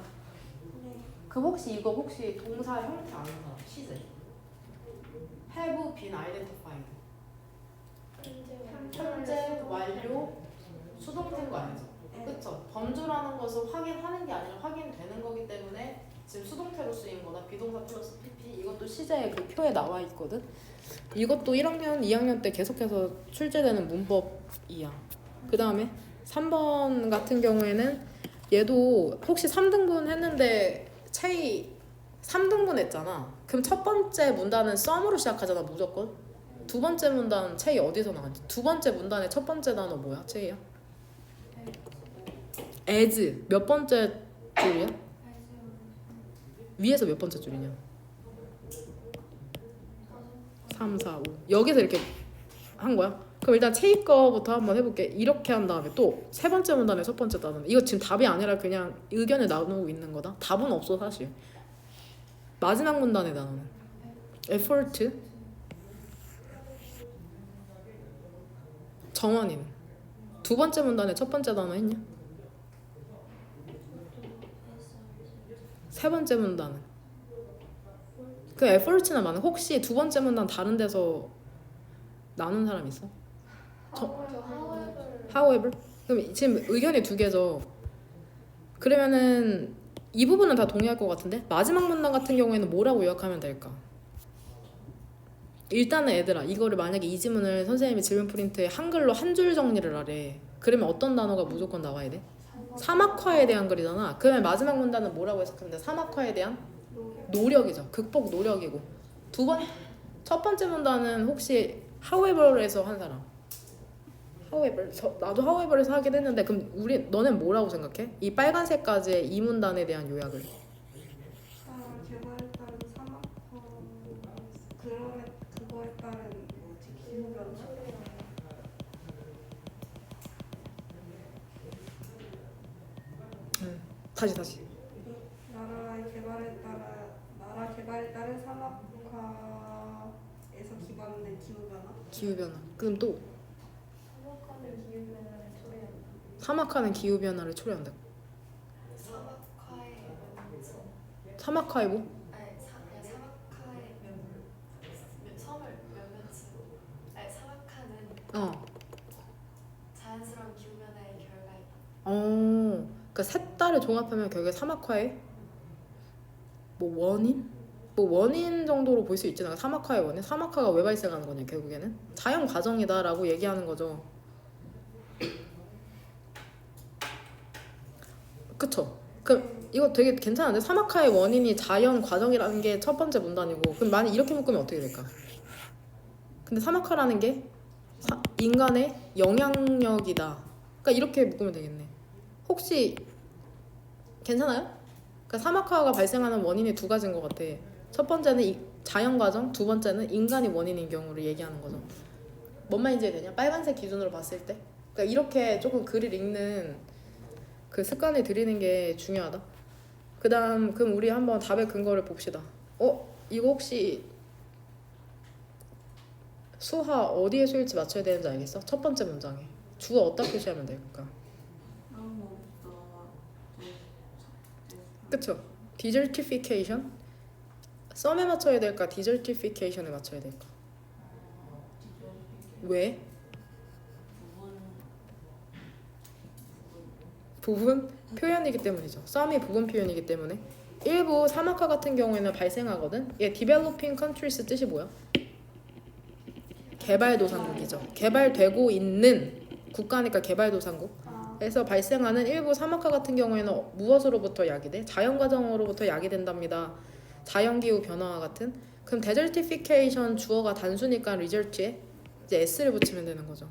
그 혹시 동사 형태 아는 사람? 시제. have been identified. 현재 완료 수동태인 거 알죠? 그쵸? 범주라는 것을 확인하는 게 아니라 확인되는 거기 때문에 지금 수동태로 쓰인 거다. 비동사 플러스 pp. 이것도 시제의 그 표에 나와 있거든. 이것도 1학년, 2학년 때 계속해서 출제되는 문법이야. 그 다음에 3번 같은 경우에는 얘도 혹시 3등분 했는데 체이 3등분 했잖아. 그럼 첫 번째 문단은 썸으로 시작하잖아 무조건. 두 번째 문단 체이 어디서 나왔지? 두 번째 문단의 첫 번째 단어 뭐야? 체이야? as. 몇 번째 줄이야? 위에서 몇 번째 줄이냐? 3, 4, 5. 여기서 이렇게 한 거야? 그럼 일단 체이 거부터 한번 해볼게. 이렇게 한 다음에 또 세 번째 문단의 첫 번째 단어. 이거 지금 답이 아니라 그냥 의견을 나누고 있는 거다. 답은 없어 사실. 마지막 문단의 단어는 effort. 정원이는 두 번째 문단의 첫 번째 단어 했냐? 세 번째 문단은 그 effort나 많은. 혹시 두 번째 문단 다른 데서 나눈 사람 있어? however. 그럼 지금 의견이 2개죠. 그러면은 이 부분은 다 동의할 것 같은데 마지막 문단 같은 경우에는 뭐라고 요약하면 될까? 일단은 얘들아, 이거를 만약에 이 지문을 선생님이 질문 프린트에 한글로 한 줄 정리를 하래. 그러면 어떤 단어가 무조건 나와야 돼? 사막화에 대한 글이잖아. 그러면 마지막 문단은 뭐라고 해석하면 돼? 사막화에 대한 노력이죠. 극복 노력이고. 첫 번째 문단은 혹시 however에서 한 사람? however. 나도 however에서 하긴 했는데 그럼 너는 뭐라고 생각해? 이 빨간색까지의 이 문단에 대한 요약을. 개발에 따른 산업 그거에 따른 뭐지 기후 변화. 다시. 나라 개발에 따른 산업화에서 기반된 기후 변화. 기후 변화. 그럼 또 사막화는 기후 변화를 초래한다. 사막화는 기후 변화를 초래한다. 사막화의 뭐? 아니 사막화의 섬을 아니 사막화는 자연스러운 기후 변화의 결과이다. 그러니까 셋 다를 종합하면 결국에 사막화의 뭐 원인? 뭐 원인 정도로 볼 수 있잖아. 사막화의 원인? 사막화가 왜 발생하는 거냐 결국에는? 자연 과정이다라고 얘기하는 거죠. 그쵸? 그럼 이거 되게 괜찮은데? 사막화의 원인이 자연 과정이라는 게 첫 번째 문단이고 그럼 만약 이렇게 묶으면 어떻게 될까? 근데 사막화라는 게 인간의 영향력이다. 그러니까 이렇게 묶으면 되겠네. 혹시 괜찮아요? 그러니까 사막화가 발생하는 원인이 두 가지인 것 같아. 첫 번째는 자연 과정, 두 번째는 인간이 원인인 경우를 얘기하는 거죠. 뭔 말인지 되냐? 빨간색 기준으로 봤을 때. 그러니까 이렇게 조금 글을 읽는 그 습관을 들이는 게 중요하다. 그럼 우리 한번 답의 근거를 봅시다. 이거 혹시 수하 어디에 수일지 맞춰야 되는지 알겠어? 첫 번째 문장에 주어 어디다 표시하면 될까? 그쵸? desertification? 썸에 맞춰야 될까? desertification에 맞춰야 될까? 왜? 부분 표현이기 때문이죠. 썸이 부분 표현이기 때문에 일부 사막화 같은 경우에는 발생하거든. 얘 developing countries 뜻이 뭐야? 개발도상국이죠. 개발되고 있는 국가니까 개발도상국에서 발생하는 일부 사막화 같은 경우에는 무엇으로부터 야기돼? 자연과정으로부터 야기된답니다. 자연기후 변화와 같은. 그럼 desertification 주어가 단수니까 result에 이제 s를 붙이면 되는 거죠.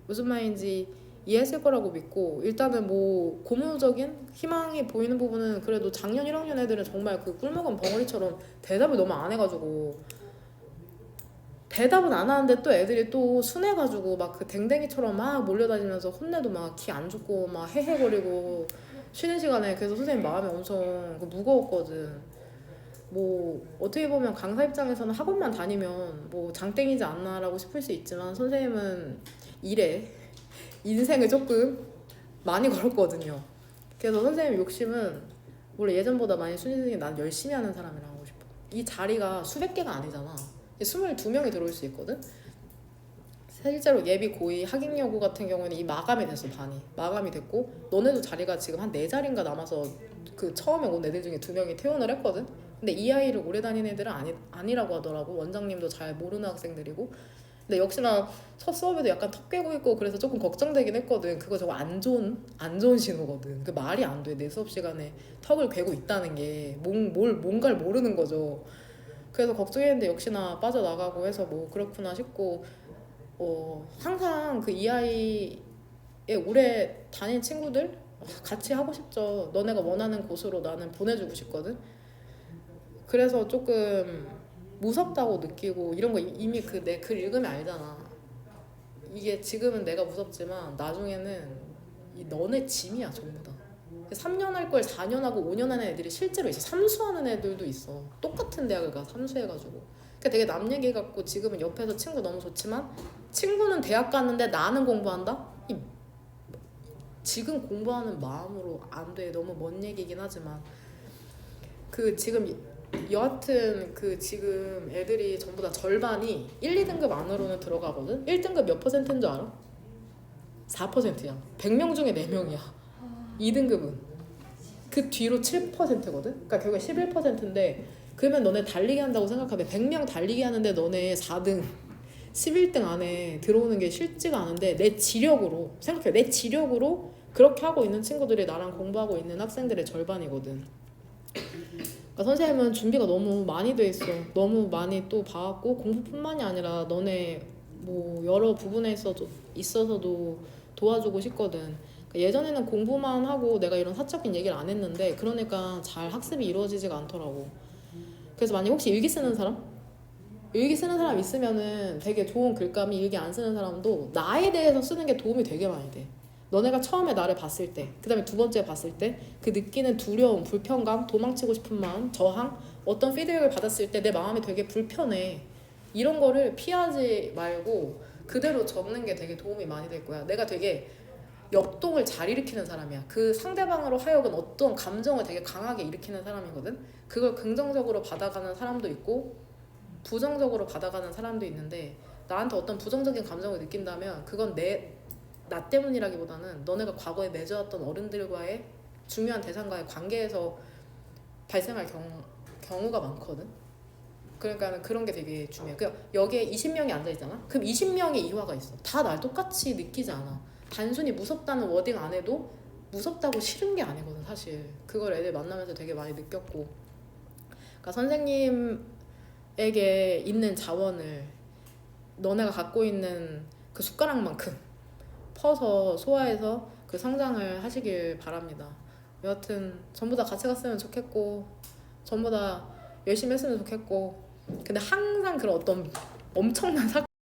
무슨 말인지 이해했을 거라고 믿고 일단은 뭐 고무적인 희망이 보이는 부분은 그래도 작년 1학년 애들은 정말 그 꿀먹은 벙어리처럼 대답을 너무 안 해가지고 대답은 안 하는데 또 애들이 또 순해가지고 막 그 댕댕이처럼 막 몰려다니면서 혼내도 막 기 안 좋고 막 헤헤거리고 쉬는 시간에 그래서 선생님 마음이 엄청 무거웠거든. 뭐 어떻게 보면 강사 입장에서는 학원만 다니면 뭐 장땡이지 않나라고 싶을 수 있지만 선생님은 일에 인생을 조금 많이 걸었거든요. 그래서 선생님 욕심은 원래 예전보다 많이 순위등이 난 열심히 하는 사람이라 하고 싶어. 이 자리가 수백 개가 아니잖아. 22명이 들어올 수 있거든. 실제로 예비 고의 학익여고 같은 경우에는 이 마감이 됐어. 반이 마감이 됐고 너네도 자리가 지금 한 4자리인가 남아서 그 처음에 온 애들 중에 2명이 퇴원을 했거든. 근데 이 아이를 오래 다니는 애들은 아니라고 하더라고. 원장님도 잘 모르는 학생들이고. 근데 역시나 첫 수업에도 약간 턱 깨고 있고 그래서 조금 걱정되긴 했거든. 그거 저거 안 좋은 신호거든. 그 말이 안 돼. 내 수업 시간에 턱을 괴고 있다는 게 뭔가를 모르는 거죠. 그래서 걱정했는데 역시나 빠져나가고 해서 뭐 그렇구나 싶고 항상 그 이 아이의 오래 다닌 친구들 같이 하고 싶죠. 너네가 원하는 곳으로 나는 보내주고 싶거든. 그래서 조금 무섭다고 느끼고 이런 거 이미 그 내 글 읽으면 알잖아. 이게 지금은 내가 무섭지만 나중에는 너네 짐이야 전부 다. 3년 할 걸 4년 하고 5년 하는 애들이 실제로 있어. 삼수하는 애들도 있어. 똑같은 대학을 가 삼수해가지고. 그러니까 되게 남 얘기 같고 지금은 옆에서 친구 너무 좋지만 친구는 대학 갔는데 나는 공부한다? 지금 공부하는 마음으로 안 돼. 너무 먼 얘기긴 하지만 그 지금 여하튼 그 지금 애들이 전부 다 절반이 1, 2등급 안으로는 들어가거든? 1등급 몇 %인 줄 알아? 4%야. 100명 중에 4명이야. 2등급은 그 뒤로 7%거든? 그러니까 결국에 11%인데 그러면 너네 달리기 한다고 생각하면 100명 달리기 하는데 너네 4등 11등 안에 들어오는 게 쉽지가 않은데 내 지력으로 생각해. 내 지력으로 그렇게 하고 있는 친구들이 나랑 공부하고 있는 학생들의 절반이거든. 그러니까 선생님은 준비가 너무 많이 돼 있어. 너무 많이 또 봐왔고 공부뿐만이 아니라 너네 뭐 여러 부분에 있어서도 도와주고 싶거든. 그러니까 예전에는 공부만 하고 내가 이런 사적인 얘기를 안 했는데 그러니까 잘 학습이 이루어지지가 않더라고. 그래서 만약 혹시 일기 쓰는 사람? 일기 쓰는 사람 있으면은 되게 좋은 글감이 일기 안 쓰는 사람도 나에 대해서 쓰는 게 도움이 되게 많이 돼. 너네가 처음에 나를 봤을 때, 그 다음에 두 번째 봤을 때 그 느끼는 두려움, 불편감, 도망치고 싶은 마음, 저항, 어떤 피드백을 받았을 때 내 마음이 되게 불편해. 이런 거를 피하지 말고 그대로 적는 게 되게 도움이 많이 될 거야. 내가 되게 역동을 잘 일으키는 사람이야. 그 상대방으로 하여금 어떤 감정을 되게 강하게 일으키는 사람이거든. 그걸 긍정적으로 받아가는 사람도 있고 부정적으로 받아가는 사람도 있는데 나한테 어떤 부정적인 감정을 느낀다면 그건 나 때문이라기보다는 너네가 과거에 맺어왔던 어른들과의 중요한 대상과의 관계에서 발생할 경우가 많거든. 그러니까 그런 게 되게 중요해. 그 여기에 20명이 앉아 있잖아. 그럼 20명의 이화가 있어. 다 날 똑같이 느끼지 않아. 단순히 무섭다는 워딩 안 해도 무섭다고 싫은 게 아니거든 사실. 그걸 애들 만나면서 되게 많이 느꼈고. 그러니까 선생님에게 있는 자원을 너네가 갖고 있는 그 숟가락만큼 퍼서 소화해서 그 성장을 하시길 바랍니다. 여하튼 전부 다 같이 갔으면 좋겠고 전부 다 열심히 했으면 좋겠고 근데 항상 그런 어떤 엄청난